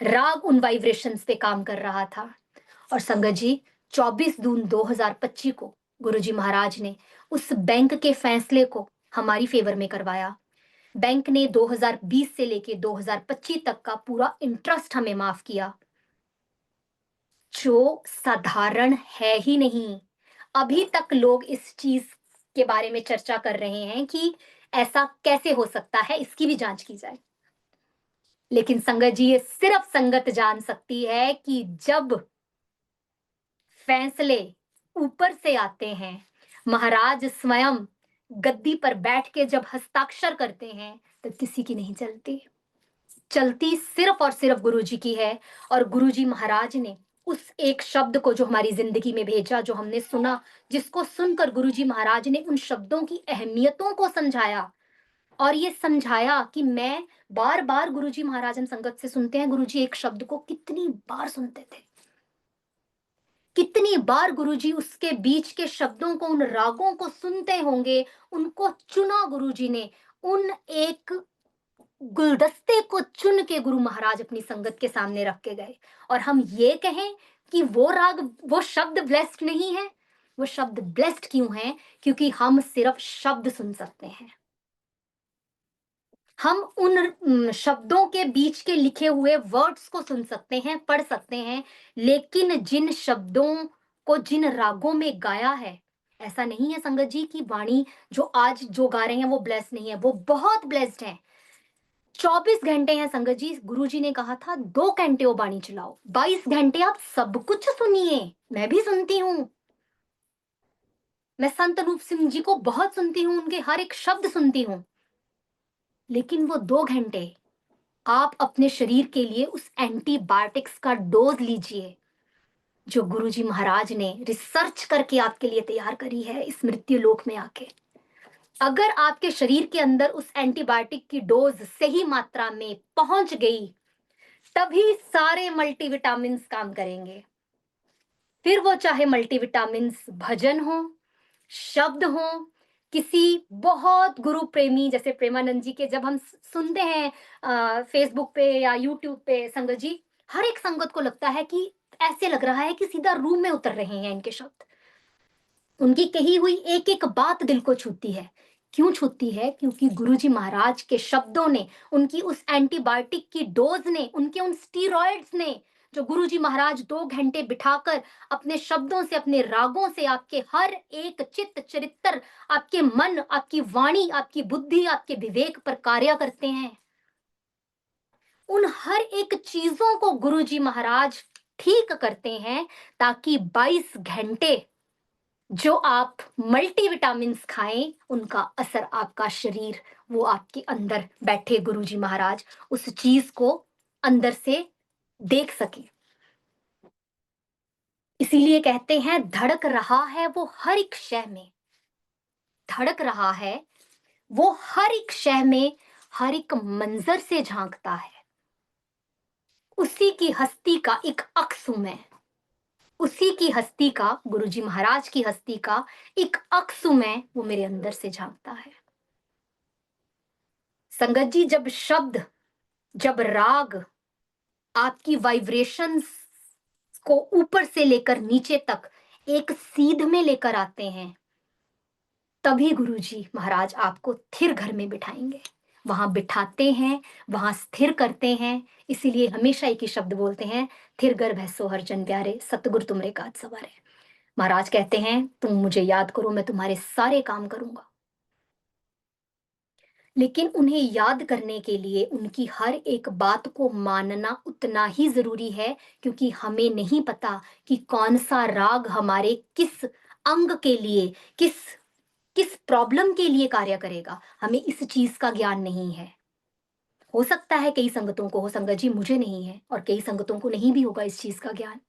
राग उन वाइब्रेशंस पे काम कर रहा था। और संगत जी 24 जून 2025 को गुरुजी महाराज ने उस बैंक के फैसले को हमारी फेवर में करवाया। बैंक ने 2020 से लेके 2025 तक का पूरा इंटरेस्ट हमें माफ किया, जो साधारण है ही नहीं। अभी तक लोग इस चीज के बारे में चर्चा कर रहे हैं कि ऐसा कैसे हो सकता है, इसकी भी जांच की जाए। लेकिन संगत जी, ये सिर्फ संगत जान सकती है कि जब फैसले ऊपर से आते हैं, महाराज स्वयं गद्दी पर बैठ के जब हस्ताक्षर करते हैं, तो किसी की नहीं चलती। चलती सिर्फ और सिर्फ गुरुजी की है। और गुरुजी महाराज ने उस एक शब्द को जो हमारी जिंदगी में भेजा, जो हमने सुना, जिसको सुनकर गुरुजी महाराज ने उन शब्दों की अहमियतों को समझाया, और ये समझाया कि मैं बार बार गुरुजी महाराज, हम संगत से सुनते हैं गुरुजी एक शब्द को कितनी बार सुनते थे, कितनी बार गुरुजी उसके बीच के शब्दों को, उन रागों को सुनते होंगे। उनको चुना गुरुजी ने, उन एक गुलदस्ते को चुन के गुरु महाराज अपनी संगत के सामने रख के गए। और हम ये कहें कि वो राग, वो शब्द ब्लेस्ड नहीं है। वो शब्द ब्लेस्ड क्यों है? क्योंकि हम सिर्फ शब्द सुन सकते हैं। हम उन शब्दों के बीच के लिखे हुए वर्ड्स को सुन सकते हैं, पढ़ सकते हैं, लेकिन जिन शब्दों को जिन रागों में गाया है, ऐसा नहीं है संगत जी की वाणी जो आज जो गा रहे हैं वो ब्लेस्ड नहीं है, वो बहुत ब्लेस्ड है। 24 घंटे हैं संगत जी। गुरुजी ने कहा था 2 घंटे वो बाणी चलाओ, 22 घंटे आप सब कुछ सुनिए। मैं भी सुनती हूँ, मैं संत अनूप सिंह जी को बहुत सुनती हूँ, उनके हर एक शब्द सुनती हूँ, लेकिन वो 2 घंटे आप अपने शरीर के लिए उस एंटीबायोटिक्स का डोज लीजिए, जो गुरुजी महाराज ने रिसर्च करके आपके लिए तैयार करी है इस मृत्यु लोक में आके। अगर आपके शरीर के अंदर उस एंटीबायोटिक की डोज सही मात्रा में पहुंच गई, तभी सारे मल्टीविटामिन काम करेंगे। फिर वो चाहे मल्टीविटामिन भजन हो, शब्द हो, किसी बहुत गुरु प्रेमी जैसे प्रेमानंद जी के जब हम सुनते हैं फेसबुक पे या यूट्यूब पे, संगत जी, हर एक संगत को लगता है कि ऐसे लग रहा है कि सीधा रूम में उतर रहे हैं इनके शब्द। उनकी कही हुई एक एक बात दिल को छूती है। क्यों छूती है? क्योंकि गुरुजी महाराज के शब्दों ने, उनकी उस एंटीबायोटिक की डोज ने, उनके उन स्टीरॉयड्स ने, जो गुरुजी महाराज 2 घंटे बिठाकर अपने शब्दों से, अपने रागों से आपके हर एक चित्त चरित्र, आपके मन, आपकी वाणी, आपकी बुद्धि, आपके विवेक पर कार्य करते हैं, उन हर एक चीजों को गुरुजी महाराज ठीक करते हैं, ताकि 22 घंटे जो आप मल्टीविटामिन खाएं, उनका असर आपका शरीर, वो आपके अंदर बैठे गुरुजी महाराज उस चीज को अंदर से देख सके। इसीलिए कहते हैं धड़क रहा है वो हर एक शय में, धड़क रहा है वो हर एक शय में, हर एक मंजर से झांकता है। उसी की हस्ती का एक अक्सु मैं, उसी की हस्ती का, गुरुजी महाराज की हस्ती का एक अक्सु मैं, वो मेरे अंदर से झांकता है। संगत जी, जब शब्द, जब राग आपकी वाइब्रेशंस को ऊपर से लेकर नीचे तक एक सीध में लेकर आते हैं, तभी गुरुजी महाराज आपको थिर घर में बिठाएंगे। वहां बिठाते हैं, वहां स्थिर करते हैं। इसीलिए हमेशा एक ही शब्द बोलते हैं, थिर घर भैसो हर जन प्यारे, सतगुरु तुमरे काज सवारे। महाराज कहते हैं तुम मुझे याद करो, मैं तुम्हारे सारे काम करूंगा। लेकिन उन्हें याद करने के लिए उनकी हर एक बात को मानना उतना ही जरूरी है, क्योंकि हमें नहीं पता कि कौन सा राग हमारे किस अंग के लिए, किस किस प्रॉब्लम के लिए कार्य करेगा। हमें इस चीज का ज्ञान नहीं है। हो सकता है कई संगतों को हो संगत जी, मुझे नहीं है, और कई संगतों को नहीं भी होगा इस चीज का ज्ञान।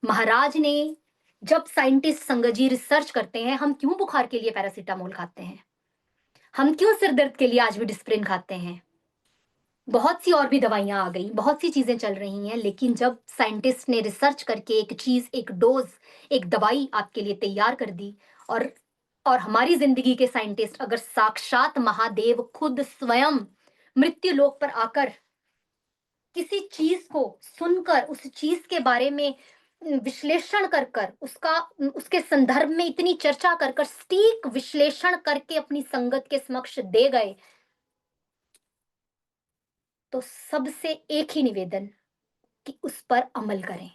महाराज ने, जब साइंटिस्ट संगत जी रिसर्च करते हैं, हम क्यों बुखार के लिए पैरासीटामोल खाते हैं, हम क्यों सिर दर्द के लिए आज भी डिस्प्रिन खाते हैं, बहुत सी और भी दवाइयां आ गई, बहुत सी चीजें चल रही हैं, लेकिन जब साइंटिस्ट ने रिसर्च करके एक चीज, एक डोज, एक दवाई आपके लिए तैयार कर दी, और हमारी जिंदगी के साइंटिस्ट अगर साक्षात महादेव खुद स्वयं मृत्यु लोक पर आकर किसी चीज को सुनकर उस चीज के बारे में विश्लेषण कर कर उसके संदर्भ में इतनी चर्चा कर कर सटीक विश्लेषण करके अपनी संगत के समक्ष दे गए, तो सबसे एक ही निवेदन कि उस पर अमल करें,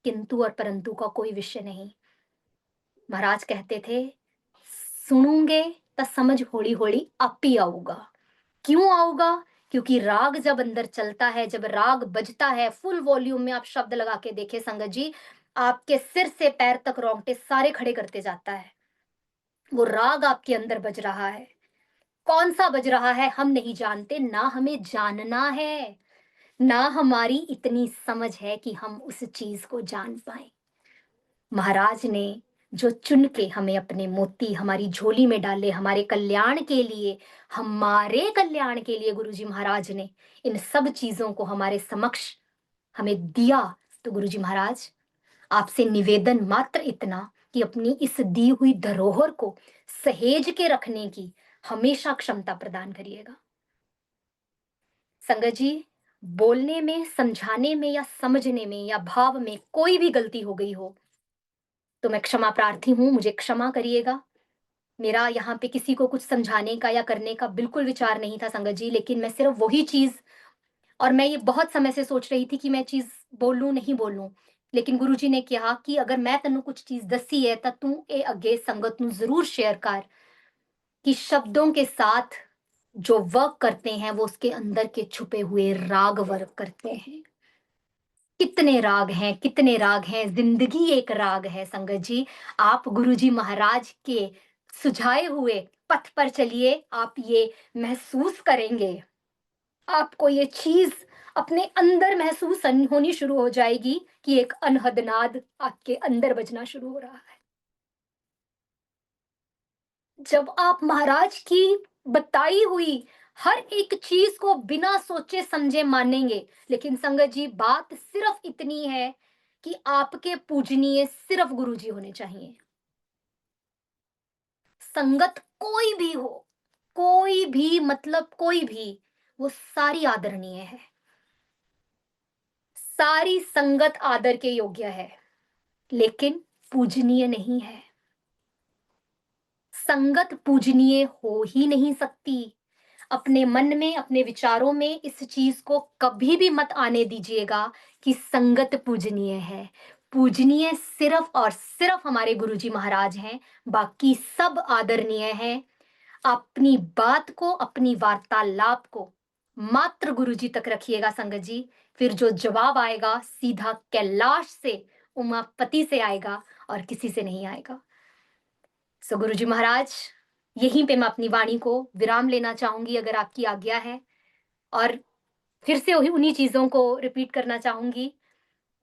किंतु और परंतु का कोई विषय नहीं। महाराज कहते थे, सुनूंगे तो समझ होली होली आप ही आऊगा। क्यों आऊगा? क्योंकि राग जब अंदर चलता है, जब राग बजता है फुल वॉल्यूम में, आप शब्द लगा के देखे संगत जी, आपके सिर से पैर तक रोंगटे सारे खड़े करते जाता है। वो राग आपके अंदर बज रहा है। कौन सा बज रहा है हम नहीं जानते, ना हमें जानना है, ना हमारी इतनी समझ है कि हम उस चीज को जान पाए। महाराज ने जो चुन के हमें अपने मोती हमारी झोली में डाले, हमारे कल्याण के लिए, हमारे कल्याण के लिए गुरुजी महाराज ने इन सब चीजों को हमारे समक्ष हमें दिया। तो गुरुजी महाराज, आपसे निवेदन मात्र इतना कि अपनी इस दी हुई धरोहर को सहेज के रखने की हमेशा क्षमता प्रदान करिएगा। संगत जी, बोलने में, समझाने में या समझने में या भाव में कोई भी गलती हो गई हो तो मैं क्षमा प्रार्थी हूं, मुझे क्षमा करिएगा। मेरा यहाँ पे किसी को कुछ समझाने का या करने का बिल्कुल विचार नहीं था संगत जी, लेकिन मैं सिर्फ वही चीज, और मैं ये बहुत समय से सोच रही थी कि मैं चीज बोलूं नहीं बोलूं, लेकिन गुरुजी ने कहा कि अगर मैं तेन कुछ चीज दसी है तो तू ए अगे संगत नू जरूर शेयर कर, कि शब्दों के साथ जो वर्क करते हैं वो उसके अंदर के छुपे हुए राग वर्क करते हैं। कितने राग हैं, कितने राग हैं, जिंदगी एक राग है संगत जी। आप गुरुजी महाराज के सुझाए हुए पथ पर चलिए, आप ये महसूस करेंगे, आपको ये चीज अपने अंदर महसूस होनी शुरू हो जाएगी कि एक अनहद नाद आपके अंदर बजना शुरू हो रहा है। जब आप महाराज की बताई हुई हर एक चीज को बिना सोचे समझे मानेंगे, लेकिन संगत जी बात सिर्फ इतनी है कि आपके पूजनीय सिर्फ गुरुजी होने चाहिए। संगत कोई भी हो, कोई भी, मतलब कोई भी, वो सारी आदरणीय है, सारी संगत आदर के योग्य है, लेकिन पूजनीय नहीं है। संगत पूजनीय हो ही नहीं सकती। अपने मन में, अपने विचारों में इस चीज को कभी भी मत आने दीजिएगा कि संगत पूजनीय है। पूजनीय सिर्फ और सिर्फ हमारे गुरुजी महाराज हैं, बाकी सब आदरणीय हैं। अपनी बात को, अपनी वार्तालाप को मात्र गुरुजी तक रखिएगा संगत जी, फिर जो जवाब आएगा सीधा कैलाश से, उमापति से आएगा और किसी से नहीं आएगा। सो गुरुजी महाराज, यहीं पे मैं अपनी वाणी को विराम लेना चाहूंगी अगर आपकी आज्ञा है, और फिर से वही उन्हीं चीजों को रिपीट करना चाहूंगी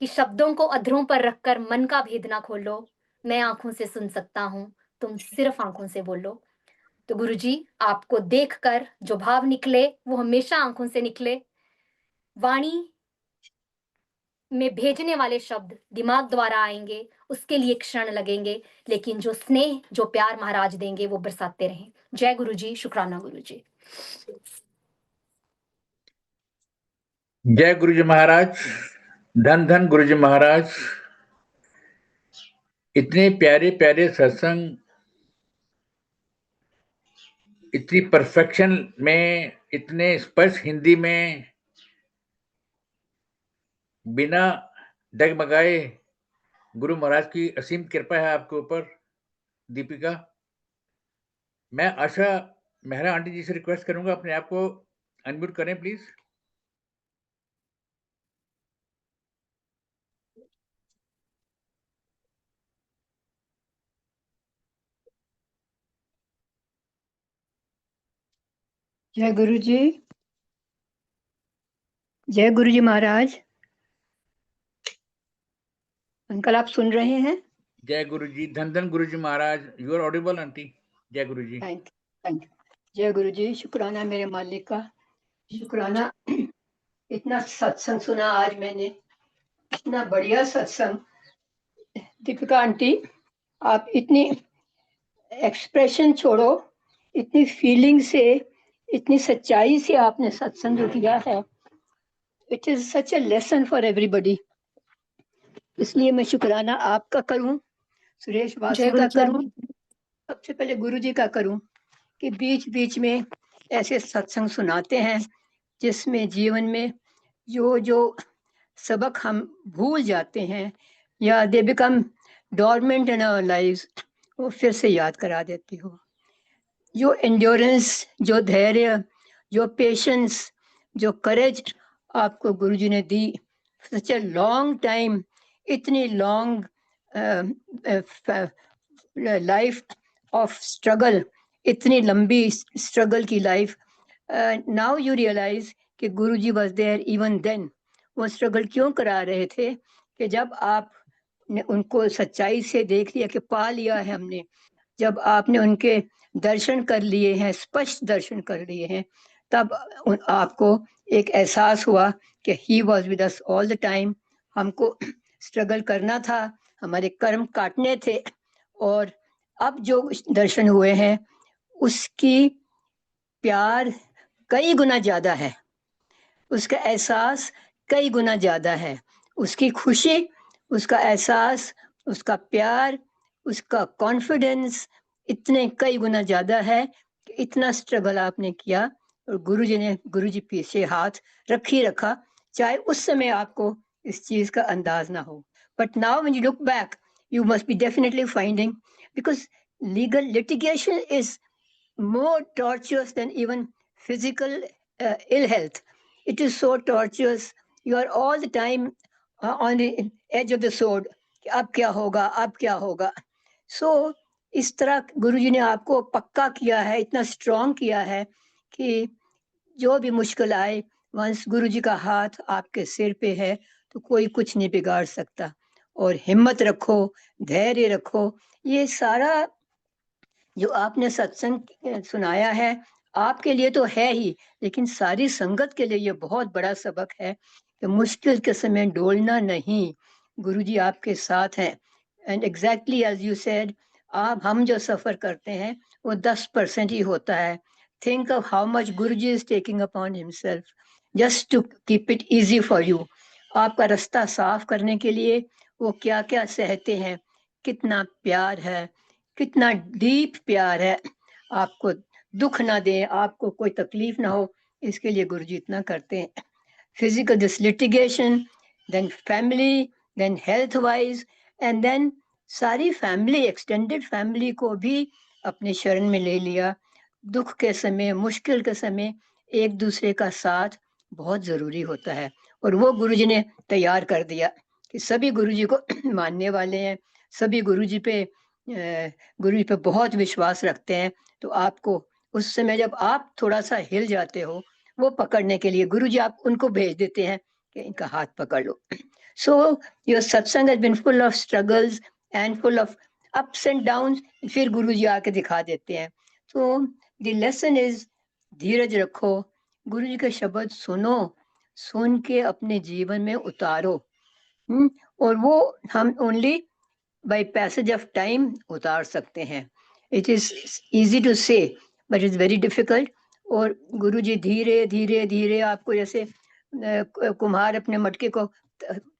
कि शब्दों को अधरों पर रखकर मन का भेद ना खोलो। मैं आंखों से सुन सकता हूं, तुम सिर्फ आंखों से बोलो। तो गुरुजी, आपको देखकर जो भाव निकले वो हमेशा आंखों से निकले। वाणी में भेजने वाले शब्द दिमाग द्वारा आएंगे, उसके लिए क्षण लगेंगे, लेकिन जो स्नेह, जो प्यार महाराज देंगे वो बरसाते रहें। जय गुरुजी, शुक्राना गुरुजी। जय गुरुजी महाराज, धन धन गुरुजी महाराज। इतने प्यारे प्यारे सत्संग, इतनी परफेक्शन में, इतने स्पष्ट हिंदी में, बिना डगमगाए। गुरु महाराज की असीम कृपा है आपके ऊपर दीपिका। मैं आशा मेहरा आंटी जी से रिक्वेस्ट करूंगा अपने आप को अनम्यूट करें प्लीज। जय गुरु जी, जय गुरु जी महाराज। अंकल आप सुन रहे हैं? जय गुरु जी, धन धन गुरु जी महाराज। You are audible aunty. जय गुरु जी। Thank you. जय गुरु जी, शुक्राना मेरे मालिक का, शुक्राना। इतना सत्संग सुना आज मैंने, इतना बढ़िया सत्संग। दीपिका आंटी, आप इतनी एक्सप्रेशन छोड़ो, इतनी फीलिंग से, इतनी सच्चाई से आपने सत्संग जो किया है, it is such A lesson for everybody. इसलिए मैं शुक्राना आपका करूं, सुरेश जय वासु गुरु का जी। करूं, सबसे पहले गुरु जी का करूं कि बीच बीच में ऐसे सत्संग सुनाते हैं जिसमें जीवन में जो जो सबक हम भूल जाते हैं या they become dormant in our lives, वो फिर से याद करा देती हो। जो एंड्योरेंस, जो धैर्य, जो पेशेंस, जो करेज आपको गुरुजी ने दी, सच ए लॉन्ग टाइम, इतनी लॉन्ग लाइफ ऑफ स्ट्रगल, इतनी लंबी स्ट्रगल की लाइफ, नाउ यू रियलाइज कि गुरुजी वाज देयर इवन देन। वो स्ट्रगल क्यों करा रहे थे कि जब आप ने उनको सच्चाई से देख लिया कि पा लिया है हमने, जब आपने उनके दर्शन कर लिए हैं, स्पष्ट दर्शन कर लिए हैं, तब आपको एक एहसास हुआ कि he was with us all the time. हमको स्ट्रगल करना था, हमारे कर्म काटने थे, और अब जो दर्शन हुए हैं उसकी प्यार कई गुना ज्यादा है, उसका एहसास कई गुना ज्यादा है, उसकी खुशी, उसका एहसास, उसका प्यार, उसका कॉन्फिडेंस इतने कई गुना ज्यादा है कि इतना स्ट्रगल आपने किया और गुरुजी ने, गुरुजी पीछे हाथ रखी रखा, चाहे उस समय आपको इस चीज का अंदाज ना हो। But now when you look back, you must be definitely finding, because legal litigation is more torturous than even physical ill health. It is so torturous. You are all the time on the edge of the sword. कि अब क्या होगा, अब क्या होगा। So इस तरह गुरुजी ने आपको पक्का किया है, इतना स्ट्रॉन्ग किया है कि जो भी मुश्किल आए, वंस गुरुजी का हाथ आपके सिर पे है तो कोई कुछ नहीं बिगाड़ सकता। और हिम्मत रखो, धैर्य रखो। ये सारा जो आपने सत्संग सुनाया है आपके लिए तो है ही, लेकिन सारी संगत के लिए ये बहुत बड़ा सबक है कि मुश्किल के समय डोलना नहीं, गुरुजी आपके साथ हैं। And exactly as you said, आप हम जो सफर करते हैं वो 10% ही होता है। Think of how much Guruji is taking upon himself just to keep it easy for you. आपका रास्ता साफ करने के लिए वो क्या क्या सहते हैं, कितना प्यार है, कितना डीप प्यार है। आपको दुख ना दे, आपको कोई तकलीफ ना हो, इसके लिए गुरुजी इतना करते हैं। Physical this litigation, then family, then health wise, and then सारी फैमिली, एक्सटेंडेड फैमिली को भी अपने शरण में ले लिया। दुख के समय, मुश्किल के समय एक दूसरे का साथ बहुत जरूरी होता है, और वो गुरुजी ने तैयार कर दिया कि सभी गुरुजी को मानने वाले हैं, सभी गुरुजी पे बहुत विश्वास रखते हैं। तो आपको उस समय जब आप थोड़ा सा हिल जाते हो, वो पकड़ने के लिए गुरुजी आप उनको भेज देते हैं कि इनका हाथ पकड़ लो। So your satsang has been full of struggles and full of ups and downs, फिर गुरुजी आके दिखा देते हैं। तो द लेसन इज धीरज रखो, गुरुजी के शब्द सुनो, सुन के अपने जीवन में उतारो। और वो हम only by passage of time उतार सकते हैं। इट इज इजी टू से बट इज वेरी डिफिकल्ट। और गुरुजी धीरे धीरे धीरे आपको, जैसे कुम्हार अपने मटके को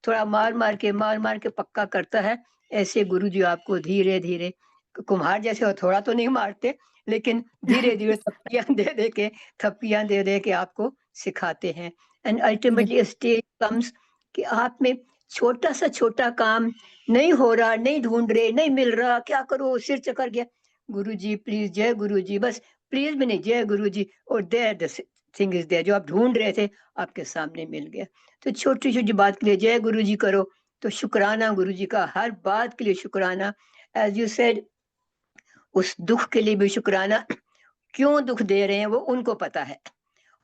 थोड़ा मार मार के पक्का करता है, ऐसे गुरुजी आपको धीरे धीरे, कुम्हार जैसे थोड़ा तो नहीं मारते, लेकिन धीरे धीरे थप्पियां दे दे के आपको सिखाते हैं। एंड अल्टीमेटली स्टेज कम्स कि आप में छोटा सा छोटा काम नहीं हो रहा, नहीं ढूंढ रहे, नहीं मिल रहा, क्या करो, सिर चकर गया, गुरुजी प्लीज, जय गुरुजी, बस प्लीज भी नहीं, जय गुरुजी, और there the thing is there, जो आप ढूंढ रहे थे आपके सामने मिल गया। तो छोटी छोटी बात के लिए जय गुरुजी करो, तो शुक्राना गुरुजी का, हर बात के लिए शुक्राना। एज यू सेड, उस दुख के लिए भी शुक्राना, क्यों दुख दे रहे हैं वो उनको पता है,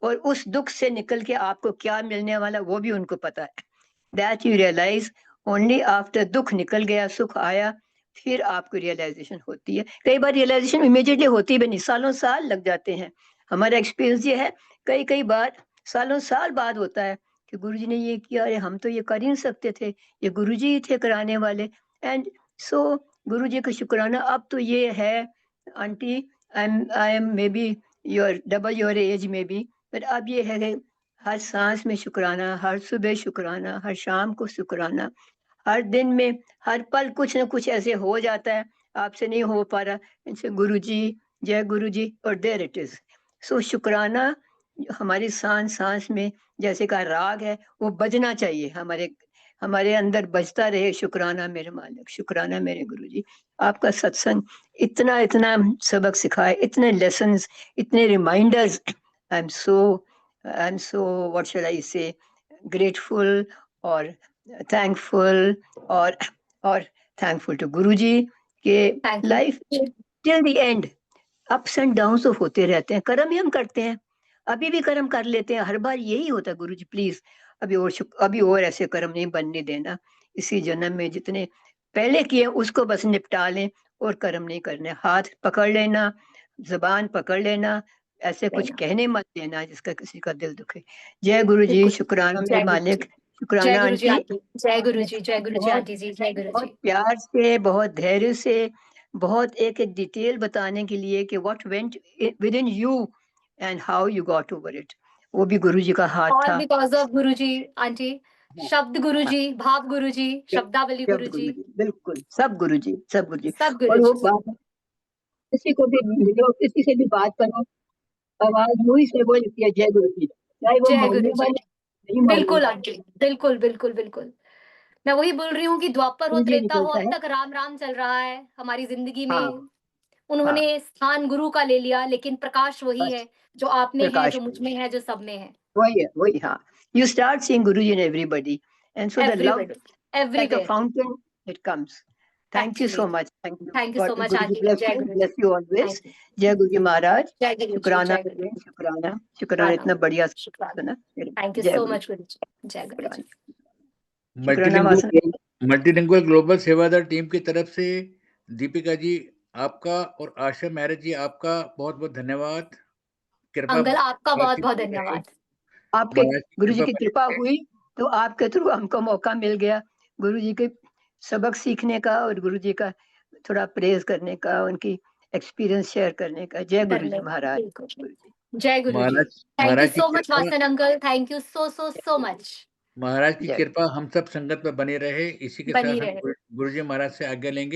और उस दुख से निकल के आपको क्या मिलने वाला वो भी उनको पता है। That you realise only after दुख निकल गया, सुख आया, फिर आपको रियलाइजेशन होती है। कई बार रियलाइजेशन इमीडिएटली होती भी नहीं, सालों साल लग जाते हैं। हमारा एक्सपीरियंस ये है, कई कई बार सालों साल बाद होता है कि गुरुजी ने ये किया, अरे हम तो ये कर ही नहीं सकते थे, ये गुरुजी ही थे कराने वाले। एंड सो गुरुजी का शुक्राना। अब तो ये है aunty, I am may be your double your age में बी, बट अब ये है कि हर सांस में शुक्राना, हर सुबह शुक्राना, हर शाम को शुक्राना, हर दिन में हर पल कुछ न कुछ ऐसे हो जाता है, आपसे नहीं हो पा रहा, इनसे गुरुजी, जय गुरुजी, और देयर इट इज। सो शुक्राना हमारी सांस में जैसे का राग है, वो बजना चाहिए, हमारे अंदर बजता रहे, शुक्राना मेरे मालिक, शुक्राना मेरे गुरुजी। आपका सत्संग इतना इतना सबक सिखाए, इतने लेसन्स, इतने reminders. I am so what should I say, grateful और थैंकफुल, और थैंकफुल टू गुरुजी के thank you. Life till the end ups and down तो होते रहते हैं, कर्म ही हम करते हैं, अभी भी कर्म कर लेते हैं, हर बार यही होता है। गुरुजी प्लीज अभी और ऐसे कर्म नहीं बनने देना, इसी जन्म में जितने पहले किए उसको बस निपटा लें, और कर्म नहीं करने। हाथ पकड़ लेना, जुबान पकड़ लेना, ऐसे कुछ कहने मत देना जिसका किसी का दिल दुखे। जय गुरु जी, बिल्कुल। शुक्राना जय मेरे गुरु मालिक, जी। जय शुक्राना गुरु जी आंटी। आंटी, जय गुरु जी, जय गुरु जी बहुत आंटी जी, जय गुरु बहुत जी। प्यार से, बहुत धैर्य से, बहुत एक एक डिटेल बताने के लिए कि what went with in you and how you got over it, वो भी गुरु जी का हाथ ऑल था। Because of Guru ji aunty, हाँ, शब्द गुरु हाँ, जी, भाव गुरु जी, शब्दावली गुरु जी, बिल्कुल सब गुरु जी, सब गुरु जी। सब गुरु और वो जी। बात, किसी को भी मिलो, किसी से भी बात करो, आवाज मुंह से वो लिखती है जय गुरु जी, चाहे वो जय मानने गुरु जी। वाले नहीं मानने बिल्कुल वाले, आंटी, बिल्कुल बिल्कुल बिल्कुल। मैं वही बोल रही हूँ कि द्वापर हो, मुझे त्रेता हो, निकलता अब है। तक राम राम चल रहा है हमारी जिंदगी हाँ, में। उन्होंने हाँ, स्थान गुरु का ले लिया, लेकिन प्रकाश वही बस है जो आप में है, प्रकाश जो मुझ में है, जो सब में है। वही है, वही। हाँ, you start seeing Guruji in everybody, and so the love everybody, like a everywhere. fountain, it comes. Thank you so actually, much. Thank you. Thank you God, so much Guruji aunty. जय गुरु जी। bless you always. Thank you. जय गुरुजी महाराज, जय गुरु जी, शुक्राना जय गुरु जी। शुक्राना शुक्राना, प्रणाम, इतना बढ़िया शुक्राना। सुना। थैंक यू जय सो गुरु, मच गुरु जी। जय गुरु जी। शुक्राना वासना। मल्टीलिंगुअल ग्लोबल सेवादार टीम की तरफ से दीपिका जी आपका और आशा मैरिज जी आपका बहुत बहुत धन्यवाद। कृपा अंकल आपका बहुत बहुत बनी रहे, धन्यवाद। आपके महाराज की गुरुजी की बनी कृपा रहे। हुई तो आपके थ्रू हमको मौका मिल गया गुरुजी के सबक सीखने का, और गुरुजी का थोड़ा प्रेज करने का, उनकी एक्सपीरियंस शेयर करने का। जय गुरुजी करने, महाराज। बिल्कुल। जय गुरु जी। महाराज थैंक यू महाराज की सो मच कृपा, Vasan uncle, thank you so so so much. महाराज की जय कृपा हम सब संगत में बनी रहे, इसी के बनी साथ हम रहे। गुरुजी महाराज से आज्ञा लेंगे।